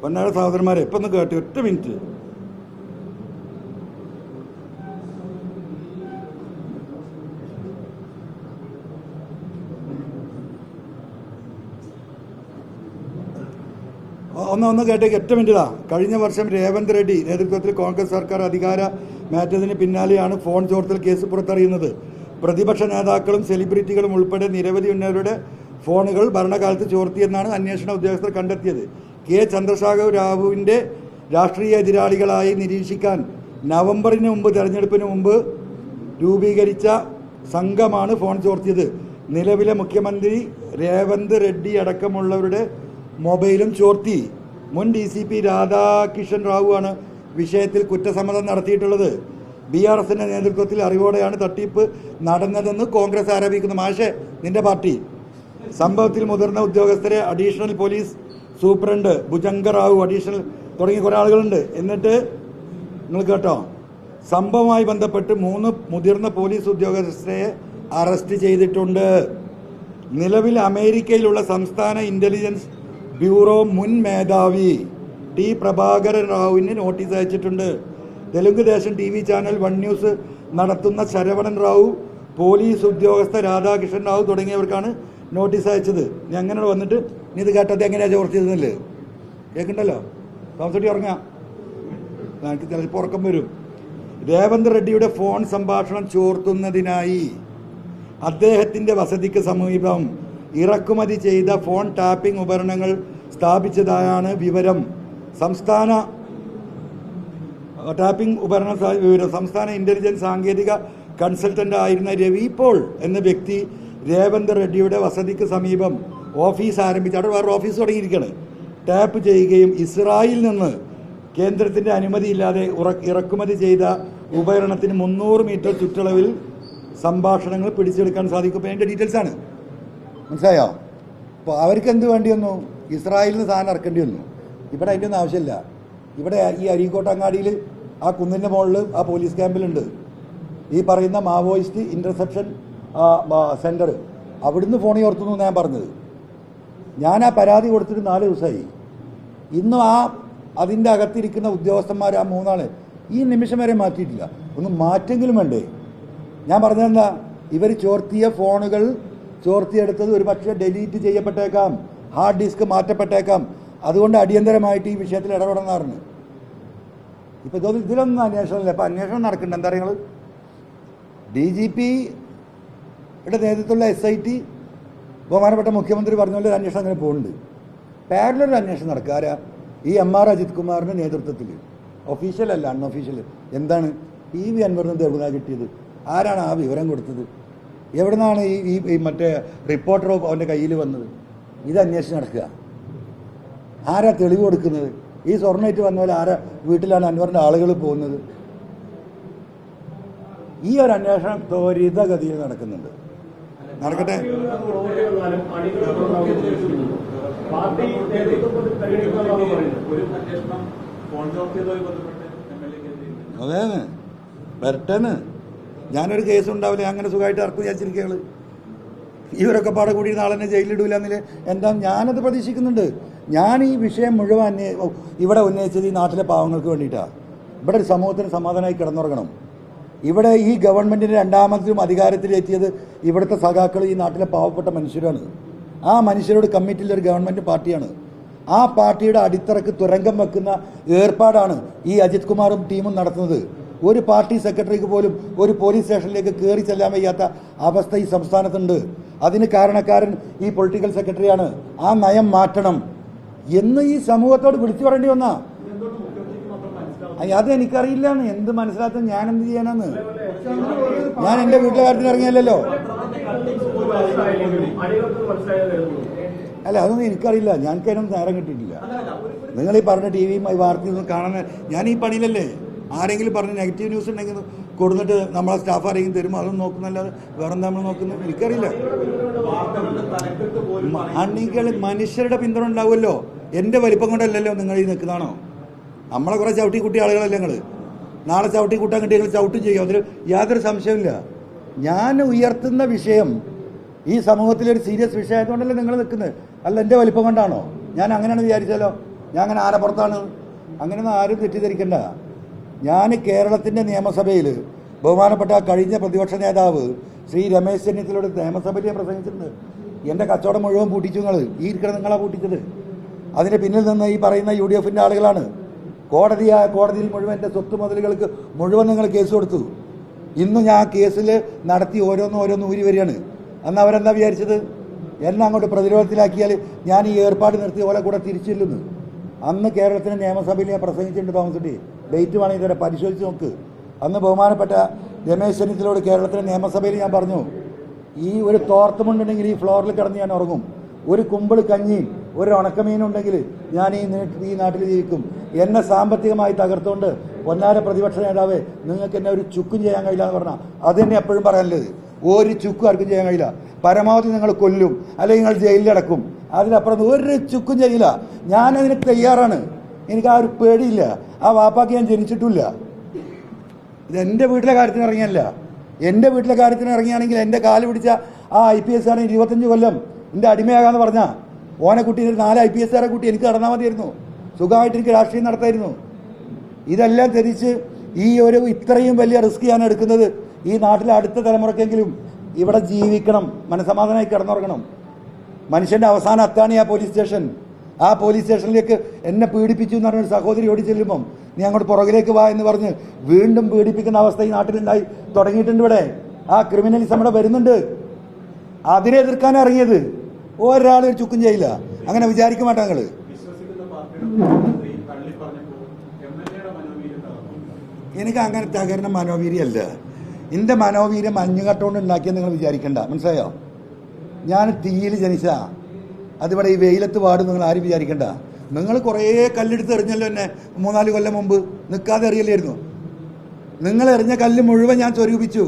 പൊന്നാട് സഹോദരന്മാരെ, ഇപ്പം ഒന്ന് കേട്ടി, ഒറ്റ മിനിറ്റ്. ഒന്ന് കേട്ടേക്ക്, 8 മിനിറ്റാ. കഴിഞ്ഞ വർഷം രേവന്ത് റെഡ്ഡി നേതൃത്വത്തിൽ കോൺഗ്രസ് സർക്കാർ അധികാരമേറ്റതിന് പിന്നാലെയാണ് ഫോൺ ചോർത്തൽ കേസ് പുറത്തറിയുന്നത്. പ്രതിപക്ഷ നേതാക്കളും സെലിബ്രിറ്റികളും ഉൾപ്പെടെ നിരവധി ഉന്നതരുടെ ഫോണുകൾ ഭരണകാലത്ത് ചോർത്തിയെന്നാണ് അന്വേഷണ ഉദ്യോഗസ്ഥർ കണ്ടെത്തിയത്. ചന്ദ്രശേഖർ റാവുവിൻ്റെ രാഷ്ട്രീയ എതിരാളികളായി നിരീക്ഷിക്കാൻ നവംബറിന് മുമ്പ്, തെരഞ്ഞെടുപ്പിന് മുമ്പ് രൂപീകരിച്ച സംഘമാണ് ഫോൺ ചോർത്തിയത്. നിലവിലെ മുഖ്യമന്ത്രി രേവന്ത് റെഡ്ഡി അടക്കമുള്ളവരുടെ മൊബൈലും ചോർത്തി. മുൻ DCP രാധാകിഷൻ റാവുവാണ് വിഷയത്തിൽ കുറ്റസമ്മതം നടത്തിയിട്ടുള്ളത്. BRSന്റെ നേതൃത്വത്തിൽ അറിവോടെയാണ് തട്ടിപ്പ് നടന്നതെന്ന് കോൺഗ്രസ് ആരോപിക്കുന്നു. മാഷെ, നിന്റെ പാർട്ടി സംഭവത്തിൽ മുതിർന്ന ഉദ്യോഗസ്ഥരെ additional police superintendent ഭുജംഗ Rao, additional തുടങ്ങിയ കുറേ ആളുകളുണ്ട്. എന്നിട്ട് നിങ്ങൾ കേട്ടോ, സംഭവവുമായി ബന്ധപ്പെട്ട് 3 മുതിർന്ന പോലീസ് ഉദ്യോഗസ്ഥരെ അറസ്റ്റ് ചെയ്തിട്ടുണ്ട്. നിലവിൽ അമേരിക്കയിലുള്ള സംസ്ഥാന ഇന്റലിജൻസ് ബ്യൂറോ മുൻ മേധാവി T. പ്രഭാകരൻ റാവുവിന് നോട്ടീസ് അയച്ചിട്ടുണ്ട്. തെലുങ്ക് ദേശം TV ചാനൽ 1 ന്യൂസ് നടത്തുന്ന ശരവണൻ റാവു, പോലീസ് ഉദ്യോഗസ്ഥ രാധാകൃഷ്ണൻ റാവു തുടങ്ങിയവർക്കാണ് നോട്ടീസ് അയച്ചത്. നീ അങ്ങനെ വന്നിട്ട് നീ ഇത് കേട്ടത് എങ്ങനെയാണ് ചോർത്തിയതെന്നല്ലേ കേൾക്കണ്ടല്ലോ. തോമസട്ടി ഉറങ്ങാം, എനിക്ക് ചിലപ്പോൾ ഉറക്കം വരും. രേവന്ത് റെഡ്ഡിയുടെ ഫോൺ സംഭാഷണം ചോർത്തുന്നതിനായി അദ്ദേഹത്തിൻ്റെ വസതിക്ക് സമീപം ഇറക്കുമതി ചെയ്ത ഫോൺ ടാപ്പിംഗ് ഉപകരണങ്ങൾ സ്ഥാപിച്ചതായാണ് വിവരം. സംസ്ഥാന ടാപ്പിംഗ് ഉപകരണ സംസ്ഥാന ഇന്റലിജൻസ് സാങ്കേതിക കൺസൾട്ടന്റ് ആയിരുന്ന രവി പോൾ എന്ന വ്യക്തി രേവന്ത് റെഡ്ഡിയുടെ വസതിക്ക് സമീപം ഓഫീസ് ആരംഭിച്ച് അവിടെ വേറെ ഓഫീസ് തുടങ്ങിയിരിക്കുകയാണ്. ടാപ്പ് ചെയ്യുകയും ഇസ്രായേലിൽ നിന്ന് കേന്ദ്രത്തിൻ്റെ അനുമതിയില്ലാതെ ഇറക്കുമതി ചെയ്ത ഉപകരണത്തിന് 300 മീറ്റർ ചുറ്റളവിൽ സംഭാഷണങ്ങൾ പിടിച്ചെടുക്കാൻ സാധിക്കും. ഇപ്പോൾ അതിൻ്റെ ഡീറ്റെയിൽസാണ്, മനസ്സിലായോ? അപ്പോൾ അവർക്ക് എന്ത് വേണ്ടി വന്നു? ഇസ്രായേലിൽ നിന്ന് സാധനം ഇറക്കേണ്ടി വന്നു. ഇവിടെ അതിൻ്റെ ഒന്നും ആവശ്യമില്ല. ഇവിടെ ഈ അരീക്കോട്ടങ്ങാടിയിൽ ആ കുന്നിൻ്റെ മുകളിൽ ആ പോലീസ് ക്യാമ്പിലുണ്ട് ഈ പറയുന്ന മാവോയിസ്റ്റ് ഇൻ്റർസെപ്ഷൻ സെൻറ്റർ. അവിടുന്ന് ഫോണിൽ ഓർത്തുന്നു ഞാൻ പറഞ്ഞത്. ഞാൻ ആ പരാതി കൊടുത്തിട്ട് 4 ദിവസമായി. ഇന്നും അതിൻ്റെ അകത്തിരിക്കുന്ന ഉദ്യോഗസ്ഥന്മാർ ആ 3 ആൾ ഈ നിമിഷം വരെ മാറ്റിയിട്ടില്ല. ഒന്ന് മാറ്റെങ്കിലും വേണ്ടേ? ഞാൻ പറഞ്ഞതെന്താ, ഇവർ ചോർത്തിയ ഫോണുകൾ ചോർത്തിയെടുത്തത് ഒരു പക്ഷേ ഡിലീറ്റ് ചെയ്യപ്പെട്ടേക്കാം, ഹാർഡ് ഡിസ്ക് മാറ്റപ്പെട്ടേക്കാം. അതുകൊണ്ട് അടിയന്തരമായിട്ട് ഈ വിഷയത്തിൽ ഇടപെടണമെന്നായിരുന്നു. ഇപ്പോൾ ഇതിലൊന്നും അന്വേഷണമില്ല. ഇപ്പോൾ അന്വേഷണം നടക്കുന്നുണ്ട്. എന്താ പറയുക, DGPയുടെ നേതൃത്വത്തിലുള്ള SIT ബഹുമാനപ്പെട്ട മുഖ്യമന്ത്രി പറഞ്ഞ പോലെ ഒരു അന്വേഷണം അങ്ങനെ പോകുന്നുണ്ട്. പാരലൽ അന്വേഷണം നടക്കുക. ആരാ? ഈ MR അജിത് കുമാറിൻ്റെ നേതൃത്വത്തിൽ. ഒഫീഷ്യൽ അല്ല, അൺഒഫീഷ്യൽ. എന്താണ് PV അൻവറിന് എവിടുന്നാ കിട്ടിയത്? ആരാണ് ആ വിവരം കൊടുത്തത്? എവിടെ നിന്നാണ് ഈ മറ്റേ റിപ്പോർട്ടർ അവൻ്റെ കയ്യിൽ വന്നത്? ഇത് അന്വേഷണം നടക്കുക. ആരാ തെളിവ് കൊടുക്കുന്നത്? ഈ സ്വർണ്ണമായിട്ട് വന്ന പോലെ ആരാ വീട്ടിലാണ് അൻവറിൻ്റെ ആളുകൾ പോകുന്നത്? ഈ ഒരു അന്വേഷണം ത്വരിതഗതിയിൽ നടക്കുന്നുണ്ട്. നടക്കട്ടെ. അതേന്ന് വരട്ടേന്ന്. ഞാനൊരു കേസ് ഉണ്ടാവില്ല, അങ്ങനെ സുഖമായിട്ട് ഇറക്കും വിചാരിച്ചിരിക്കുകയാണ്. ഇവരൊക്കെ പാടെ കൂടി നാളെ തന്നെ ജയിലിലിടൂല എന്നില്ല. എന്താ, ഞാനത് പ്രതീക്ഷിക്കുന്നുണ്ട്. ഞാൻ ഈ വിഷയം മുഴുവൻ ഇവിടെ ഉന്നയിച്ചത് ഈ നാട്ടിലെ പാവങ്ങൾക്ക് വേണ്ടിയിട്ടാണ്. ഇവിടെ ഒരു സമൂഹത്തിന് സമാധാനമായി കിടന്നുറങ്ങണം. ഇവിടെ ഈ ഗവൺമെൻറ്റിൻ്റെ രണ്ടാമതും അധികാരത്തിലെത്തിയത് ഇവിടുത്തെ സഖാക്കൾ ഈ നാട്ടിലെ പാവപ്പെട്ട മനുഷ്യരാണ്. ആ മനുഷ്യരോട് കമ്മിറ്റിയുള്ള ഒരു ഗവൺമെൻറ് പാർട്ടിയാണ്. ആ പാർട്ടിയുടെ അടിത്തറക്ക് തുരങ്കം വെക്കുന്ന ഏർപ്പാടാണ് ഈ അജിത് കുമാറും ടീമും നടത്തുന്നത്. ഒരു പാർട്ടി സെക്രട്ടറിക്ക് പോലും ഒരു പോലീസ് സ്റ്റേഷനിലേക്ക് കയറി ചെല്ലാൻ വയ്യാത്ത അവസ്ഥ ഈ സംസ്ഥാനത്തുണ്ട്. അതിന് കാരണക്കാരൻ ഈ പൊളിറ്റിക്കൽ സെക്രട്ടറിയാണ്. ആ നയം മാറ്റണം എന്ന് ഈ സമൂഹത്തോട് വിളിച്ചു പറയേണ്ടി വന്നാ. അത് എനിക്കറിയില്ലാണ്. എന്ത് മനസ്സിലാത്ത ഞാൻ എന്ത് ചെയ്യാനാന്ന്? ഞാൻ എൻ്റെ വീട്ടിലെ കാര്യത്തിന് ഇറങ്ങിയല്ലോ. അല്ല, അതൊന്നും എനിക്കറിയില്ല. ഞങ്ങൾക്കതിനൊന്നും നേരം കിട്ടിയിട്ടില്ല. നിങ്ങൾ ഈ പറഞ്ഞ TV വാർത്തയൊന്നും കാണാൻ ഞാൻ ഈ പണിയിലല്ലേ. ആരെങ്കിലും പറഞ്ഞ് നെഗറ്റീവ് ന്യൂസ് ഉണ്ടെങ്കിൽ കൊടുത്തിട്ട് നമ്മളെ സ്റ്റാഫ് ആരെങ്കിലും തരുമ്പോൾ അതൊന്നും നോക്കുന്നല്ലാതെ വേറെ എന്താ നമ്മൾ നോക്കുന്നത്? എനിക്കറിയില്ല. അണികൾ മനുഷ്യരുടെ പിന്തുണ ഉണ്ടാവുമല്ലോ. എൻ്റെ വലിപ്പം കൊണ്ടല്ലല്ലോ നിങ്ങൾ ഈ നിൽക്കുന്നതാണോ? നമ്മളെ കുറേ ചവിട്ടി കുട്ടി ആളുകളല്ലേ നിങ്ങൾ. നാളെ ചവിട്ടി കൂട്ടാൻ കിട്ടി നിങ്ങൾ ചവിട്ടും ചെയ്യും. അതിൽ യാതൊരു സംശയമില്ല. ഞാൻ ഉയർത്തുന്ന വിഷയം ഈ സമൂഹത്തിലൊരു സീരിയസ് വിഷയമായതുകൊണ്ടല്ലേ നിങ്ങൾ നിൽക്കുന്നത്. അല്ല എൻ്റെ വലിപ്പം കൊണ്ടാണോ? ഞാൻ അങ്ങനെയാണ് വിചാരിച്ചാലോ? ഞാൻ അങ്ങനെ ആനപ്പുറത്താണ്. അങ്ങനെയൊന്നും ആരും തെറ്റിദ്ധരിക്കണ്ട. ഞാൻ കേരളത്തിൻ്റെ നിയമസഭയിൽ ബഹുമാനപ്പെട്ട കഴിഞ്ഞ പ്രതിപക്ഷ നേതാവ് ശ്രീ രമേശ് ചെന്നിത്തലയുടെ നിയമസഭയിൽ ഞാൻ പ്രസംഗിച്ചിട്ടുണ്ട്. എൻ്റെ കച്ചവടം മുഴുവൻ പൂട്ടിച്ചു നിങ്ങൾ. ഈ ഇരിക്കണം നിങ്ങളാണ് പൂട്ടിച്ചത്. അതിന് പിന്നിൽ നിന്ന് ഈ പറയുന്ന UDFൻ്റെ ആളുകളാണ്. കോടതിയിൽ മുഴുവൻ എൻ്റെ സ്വത്ത് മുതലുകൾക്ക് മുഴുവൻ നിങ്ങൾ കേസ് കൊടുത്തു. ഇന്ന് ഞാൻ കേസിൽ നടത്തി ഓരോന്നും ഊരി വരികയാണ്. അന്ന് അവരെന്താ വിചാരിച്ചത്? എന്നെ അങ്ങോട്ട് പ്രതിരോധത്തിലാക്കിയാൽ ഞാൻ ഈ ഏർപ്പാട് നിർത്തി ഓലെ കൂടെ തിരിച്ചില്ലെന്ന്. അന്ന് കേരളത്തിൻ്റെ നിയമസഭയിൽ ഞാൻ പ്രസംഗിച്ചിട്ടുണ്ട്. തോമസ് ഡേറ്റ് വേണമെങ്കിൽ ഇതുവരെ പരിശോധിച്ച് നോക്ക്. അന്ന് ബഹുമാനപ്പെട്ട രമേശ് ചെന്നിത്തലയോട് കേരളത്തിലെ നിയമസഭയിൽ ഞാൻ പറഞ്ഞു, ഈ ഒരു തോർത്തുമുണ്ടെങ്കിൽ ഈ ഫ്ലോറിൽ കിടന്ന് ഞാൻ ഉറങ്ങും. ഒരു കുമ്പിൾ കഞ്ഞിയും ഒരു ഉണക്കമീനുണ്ടെങ്കിൽ ഞാൻ ഈ നാട്ടിൽ ജീവിക്കും. എന്നെ സാമ്പത്തികമായി തകർത്തുകൊണ്ട് പൊന്നാര പ്രതിപക്ഷ നേതാവ് നിങ്ങൾക്ക് എന്നെ ഒരു ചുക്കും ചെയ്യാൻ കഴിയില്ല എന്ന് പറഞ്ഞാൽ അത് തന്നെ എപ്പോഴും പറയാനുള്ളത്. ഒരു ചുക്കും ആർക്കും ചെയ്യാൻ കഴിയില്ല. പരമാവധി നിങ്ങൾ കൊല്ലും, അല്ലെങ്കിൽ നിങ്ങൾ ജയിലിലടക്കും. അതിനപ്പുറം ഒരു ചുക്കും ചെയ്യില്ല. ഞാനതിന് തയ്യാറാണ്. എനിക്ക് ആ ഒരു പേടിയില്ല. ആ വാപ്പാക്ക് ഞാൻ ജനിച്ചിട്ടില്ല. ഇത് എൻ്റെ വീട്ടിലെ കാര്യത്തിന് ഇറങ്ങിയല്ല. എൻ്റെ വീട്ടിലെ കാര്യത്തിന് ഇറങ്ങിയാണെങ്കിൽ എൻ്റെ കാല് പിടിച്ച ആ IPS ആണ് 25 കൊല്ലം എൻ്റെ അടിമയാകാന്ന് പറഞ്ഞാൽ ഓനെ കുട്ടി 4 IPS കുട്ടി എനിക്ക് നടന്നാൽ മതിയായിരുന്നു. സുഖമായിട്ട് എനിക്ക് രാഷ്ട്രീയം നടത്തായിരുന്നു. ഇതെല്ലാം ധരിച്ച് ഈ ഒരു ഇത്രയും വലിയ റിസ്ക് ഞാൻ എടുക്കുന്നത് ഈ നാട്ടിലെ അടുത്ത തലമുറക്കെങ്കിലും ഇവിടെ ജീവിക്കണം, മനസ്സമാധാനമായി കിടന്നുറങ്ങണം. മനുഷ്യൻ്റെ അവസാന അത്താണ് ആ പോലീസ് സ്റ്റേഷൻ. ആ പോലീസ് സ്റ്റേഷനിലേക്ക് എന്നെ പീഡിപ്പിച്ചു എന്ന് പറഞ്ഞൊരു സഹോദരി ഓടി ചെല്ലുമ്പം നീ അങ്ങോട്ട് പുറകിലേക്ക് വാ എന്ന് പറഞ്ഞ് വീണ്ടും പീഡിപ്പിക്കുന്ന അവസ്ഥ ഈ നാട്ടിലുണ്ടായി തുടങ്ങിയിട്ടുണ്ട്. ഇവിടെ ആ ക്രിമിനലിസം ഇവിടെ വരുന്നുണ്ട്. അതിനെ എതിർക്കാൻ ഇറങ്ങിയത് ഒരാളും ചുക്കും ചെയ്യില്ല. അങ്ങനെ വിചാരിക്കും വേണ്ട നിങ്ങൾ. എനിക്ക് അങ്ങനെ തകരുന്ന മനോവീര്യമല്ല. എൻ്റെ മനോവീര്യം മഞ്ഞുകട്ടുകൊണ്ട് ഉണ്ടാക്കിയെന്ന് നിങ്ങൾ വിചാരിക്കണ്ട, മനസ്സിലായോ? ഞാൻ തീയിൽ ജനിച്ച അതിവിടെ ഈ വെയിലത്ത് പാടും നിങ്ങൾ ആരും വിചാരിക്കണ്ട. നിങ്ങൾ കുറേ കല്ലെടുത്ത് എറിഞ്ഞല്ലോ എന്നെ 3-4 കൊല്ലം മുമ്പ്, നിൽക്കാതെ എറിയല്ലായിരുന്നു. നിങ്ങൾ എറിഞ്ഞ കല്ല് മുഴുവൻ ഞാൻ സ്വരൂപിച്ചു.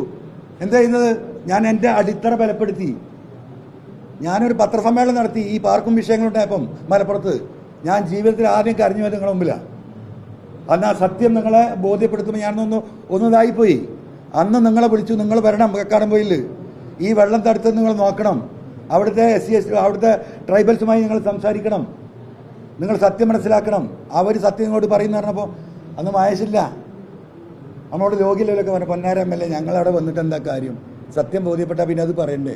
എന്താ ചെയ്യുന്നത്? ഞാൻ എൻ്റെ അടിത്തറ ബലപ്പെടുത്തി. ഞാനൊരു പത്രസമ്മേളനം നടത്തി ഈ പാർക്കും വിഷയങ്ങളുണ്ടായപ്പം മലപ്പുറത്ത്. ഞാൻ ജീവിതത്തിൽ ആദ്യം കരഞ്ഞു വരും നിങ്ങളുടെ മുമ്പിലാണ്. അന്ന് ആ സത്യം നിങ്ങളെ ബോധ്യപ്പെടുത്തുമ്പോൾ ഞാനൊന്നിതായിപ്പോയി. അന്ന് നിങ്ങളെ വിളിച്ചു, നിങ്ങൾ വരണം കക്കാടംപൊയിൽ, ഈ വെള്ളം തടുത്ത് നിങ്ങൾ നോക്കണം, അവിടുത്തെ SC അവിടുത്തെ ട്രൈബൽസുമായി നിങ്ങൾ സംസാരിക്കണം, നിങ്ങൾ സത്യം മനസ്സിലാക്കണം. അവർ സത്യം ഇങ്ങോട്ട് പറയുന്ന പറഞ്ഞപ്പോൾ അന്ന് മായശില്ല, നമ്മളോട് രോഗിലൊക്കെ പറഞ്ഞു, പൊന്നാര MLA ഞങ്ങളവിടെ വന്നിട്ട് എന്താ കാര്യം, സത്യം ബോധ്യപ്പെട്ടാൽ പിന്നെ അത് പറയണ്ടേ.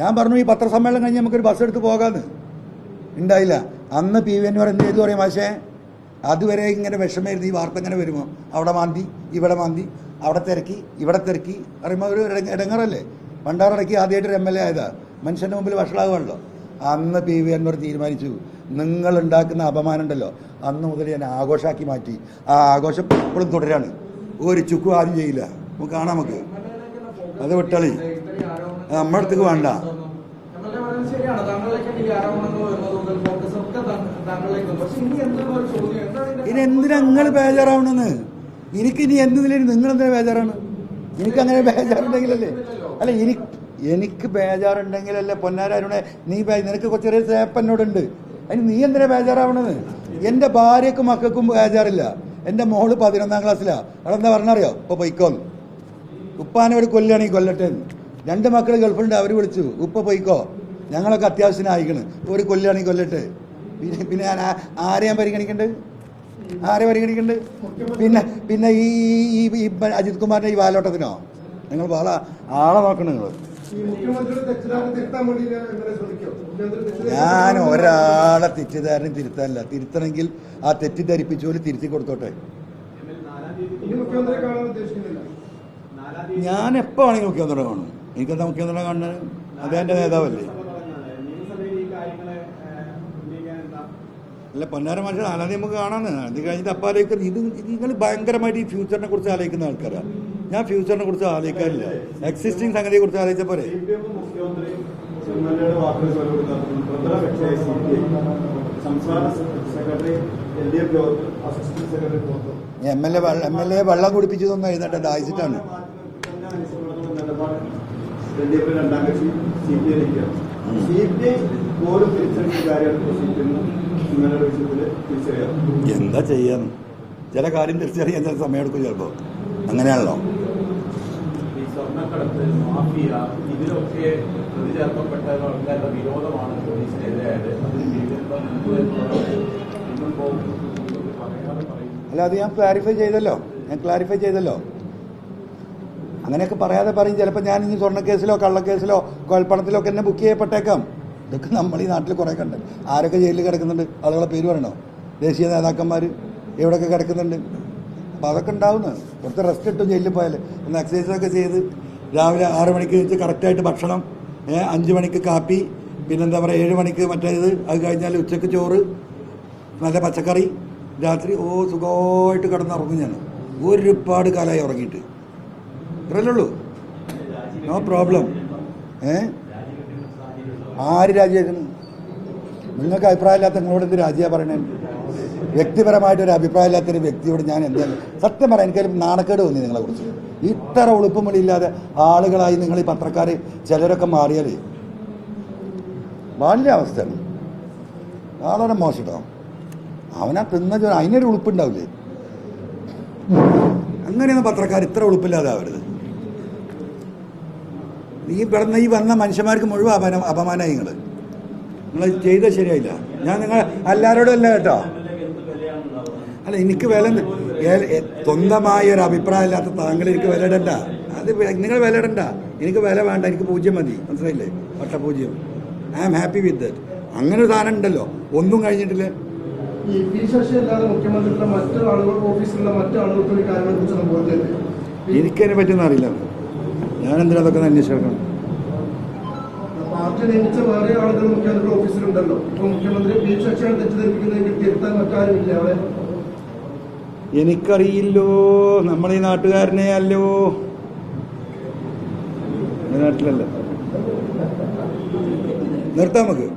ഞാൻ പറഞ്ഞു ഈ പത്രസമ്മേളനം കഴിഞ്ഞ് നമുക്കൊരു ബസ് എടുത്ത് പോകാമെന്ന്. ഉണ്ടായില്ല. അന്ന് PV Anwar എന്ത് ചെയ്തു പറയും, പക്ഷേ അതുവരെ ഇങ്ങനെ വിഷമായിരുന്നു. ഈ വാർത്ത ഇങ്ങനെ വരുമോ, അവിടെ മാന്തി ഇവിടെ മാന്തി, അവിടെ തിരക്കി ഇവിടെ തിരക്കി പറയുമ്പോൾ ഒരു ഇടങ്ങറല്ലേ. പണ്ടാറടക്കി ആദ്യമായിട്ടൊരു MLA ആയതാ, മനുഷ്യൻ്റെ മുമ്പിൽ വഷളാകുമല്ലോ. അന്ന് PV Anwar തീരുമാനിച്ചു, നിങ്ങൾ ഉണ്ടാക്കുന്ന അപമാനം ഉണ്ടല്ലോ, അന്ന് മുതൽ ഞാൻ ആഘോഷമാക്കി മാറ്റി. ആ ആഘോഷം ഇപ്പോഴും തുടരാണ്. ഒരു ചുക്കും ആരും ചെയ്യില്ല. നമുക്ക് കാണാം, നമുക്ക് അത് വിട്ടളി, നമ്മുടെ അടുത്തേക്ക് വേണ്ട. ഇനി എന്തിനാ നിങ്ങൾ ബേജാറാവണെന്ന്? എനിക്കിനി എന്തിനും നിങ്ങളെന്തിനാ ബേജാറാണ്? എനിക്കങ്ങനെ ബേജാറുണ്ടെങ്കിലല്ലേ, അല്ല എനിക്ക് ബേജാറുണ്ടെങ്കിലല്ലേ പൊന്നാരാരുടെ നീ നിനക്ക് ചെറിയ സേപ്പ് എന്നോടുണ്ട്, അതിന് നീ എന്തിനാ ബേജാറാവണെന്ന്? എൻ്റെ ഭാര്യക്കും മക്കൾക്കും ബേജാറില്ല. എൻ്റെ മോള് 11ാം ക്ലാസ്സിലാണ്. അവളെന്താ പറഞ്ഞറിയോ, ഇപ്പോൾ പൊയ്ക്കോന്ന്. ഉപ്പാനെ ഒരു കൊല്ലാണെങ്കിൽ കൊല്ലട്ടെ. 2 മക്കൾ ഗൾഫുണ്ട്, അവർ വിളിച്ചു, ഉപ്പ പൊയ്ക്കോ, ഞങ്ങളൊക്കെ അത്യാവശ്യത്തിന് അയക്കണ്, ഒരു കൊല്ലാണെങ്കിൽ കൊല്ലട്ടെ. പിന്നെ ഞാൻ ആരെ ഞാൻ പരിഗണിക്കണ്ട്? ആരെ പരിഗണിക്കണ്ട്? പിന്നെ ഈ അജിത് കുമാറിന്റെ ഈ വാലോട്ടത്തിനോ നിങ്ങൾ ആളെ നോക്കണം. നിങ്ങൾ ഞാൻ ഒരാളെ തെറ്റിദ്ധാരണ തിരുത്തല്ല. തിരുത്തണമെങ്കിൽ ആ തെറ്റിദ്ധരിപ്പിച്ചോല് തിരുത്തി കൊടുത്തോട്ടെ. ഞാൻ എപ്പോ ആണെങ്കിൽ മുഖ്യമന്ത്രി കാണും. എനിക്കെന്താ മുഖ്യമന്ത്രി കാണുന്നത്? അദ്ദേഹന്റെ നേതാവല്ലേ. അല്ല പൊന്നാര മനുഷ്യൻ ആദ്യം നമുക്ക് കാണാന്ന്. അത് കഴിഞ്ഞിട്ട് അപ്പം ആലോചിക്കുന്നത് ഇത് നിങ്ങൾ ഭയങ്കരമായിട്ട് ഈ ഫ്യൂച്ചറിനെ കുറിച്ച് ആലോചിക്കുന്ന ആൾക്കാരാണ്. ഞാൻ ഫ്യൂച്ചറിനെ കുറിച്ച് ആലോചിക്കാറില്ല, എക്സിസ്റ്റിംഗ് സംഗതിയെ കുറിച്ച് ആലോചിച്ച പോലെ. MLA വെള്ളം കുടിപ്പിച്ചതൊന്നും എഴുതട്ടെ, ദാഹിച്ചിട്ടാണ്. എന്താ ചെയ്യാൻ, ചില കാര്യം തിരിച്ചറിയാൻ ചില സമയം എടുക്കും ചിലപ്പോ. അങ്ങനെയാണല്ലോ. അല്ല, അത് ഞാൻ ക്ലാരിഫൈ ചെയ്തല്ലോ. അങ്ങനെയൊക്കെ പറയാതെ പറയും. ചിലപ്പോൾ ഞാൻ ഇനി സ്വർണ്ണക്കേസിലോ കള്ളക്കേസിലോ കൊൽപ്പണത്തിലോ ഒക്കെ എന്നെ ബുക്ക് ചെയ്യപ്പെട്ടേക്കാം. ഇതൊക്കെ നമ്മൾ ഈ നാട്ടിൽ കുറേ കണ്ട്. ആരൊക്കെ ജയിലിൽ കിടക്കുന്നുണ്ട്, ആളുകളെ പേര് പറയണോ? ദേശീയ നേതാക്കന്മാർ എവിടെയൊക്കെ കിടക്കുന്നുണ്ട്. അപ്പോൾ അതൊക്കെ ഉണ്ടാവുന്നത്. കുറച്ച് റെസ്റ്റ് കിട്ടും ജയിലിൽ പോയാൽ. ഒന്ന് എക്സസൈസൊക്കെ ചെയ്ത് രാവിലെ 6 മണിക്ക് വെച്ച് കറക്റ്റായിട്ട് ഭക്ഷണം, 5 മണിക്ക് കാപ്പി, പിന്നെന്താ പറയുക 7 മണിക്ക് മറ്റേത്, അത് കഴിഞ്ഞാൽ ഉച്ചക്ക് ചോറ്, നല്ല പച്ചക്കറി, രാത്രി സുഖമായിട്ട് കിടന്നുറങ്ങും. ഞാൻ ഒരുപാട് കാലമായി ഉറങ്ങിയിട്ട്. ഇത്രയല്ലേ ഉള്ളൂ, നോ പ്രോബ്ലം. ആര് രാജിവെക്കണം? നിങ്ങൾക്ക് അഭിപ്രായമില്ലാത്ത നിങ്ങളോട് എന്ത് രാജിയാണ് പറയണേ? വ്യക്തിപരമായിട്ടൊരു അഭിപ്രായമില്ലാത്തൊരു വ്യക്തിയോട് ഞാൻ എന്താണ് സത്യം പറയാം. എനിക്കതിൽ നാണക്കേട് തോന്നി നിങ്ങളെക്കുറിച്ച്. ഇത്ര ഉളുപ്പുമൊഴിയില്ലാതെ ആളുകളായി നിങ്ങൾ ഈ പത്രക്കാർ ചിലരൊക്കെ മാറിയാലേ വലിയ അവസ്ഥയാണ്. വളരെ മോശട്ടോ. അവനാ തിന്ന അതിനൊരു ഉളുപ്പുണ്ടാവില്ലേ? അങ്ങനെയൊന്നും പത്രക്കാർ ഇത്ര ഉളുപ്പില്ലാതെ ആവരുത്. ഈ വന്ന മനുഷ്യന്മാർക്ക് മുഴുവൻ അപമാനമായി. നിങ്ങൾ ചെയ്തത് ശരിയായില്ല. ഞാൻ നിങ്ങൾ എല്ലാവരോടും അല്ല കേട്ടോ. അല്ല, എനിക്ക് വില സ്വന്തമായ ഒരു അഭിപ്രായമില്ലാത്ത താങ്കൾ എനിക്ക് വില ഇടണ്ട. അത് നിങ്ങൾ വില ഇടണ്ട. എനിക്ക് വില വേണ്ട. എനിക്ക് 0 മതി. മനസ്സിലായില്ലേ? 0. I am happy with that. അങ്ങനെ ഒരു സാധനം ഉണ്ടല്ലോ, ഒന്നും കഴിഞ്ഞിട്ടില്ല. എനിക്കതിനെ പറ്റുന്ന അറിയില്ല. ഞാൻ എന്തിനാ അതൊക്കെ അന്വേഷിക്കണം? പാർട്ടി നിയമിച്ച വേറെ ആളുകൾ മുഖ്യമന്ത്രി ഓഫീസിലുണ്ടല്ലോ. ഇപ്പൊ മുഖ്യമന്ത്രി തെറ്റിദ്ധരിപ്പിക്കുന്നതിൽ തിരുത്താൻ മറ്റാരുമില്ല അവിടെ. എനിക്കറിയില്ലോ, നമ്മളീ നാട്ടുകാരനെ അല്ലോ, നാട്ടിലല്ല. നിർത്താം നമുക്ക്.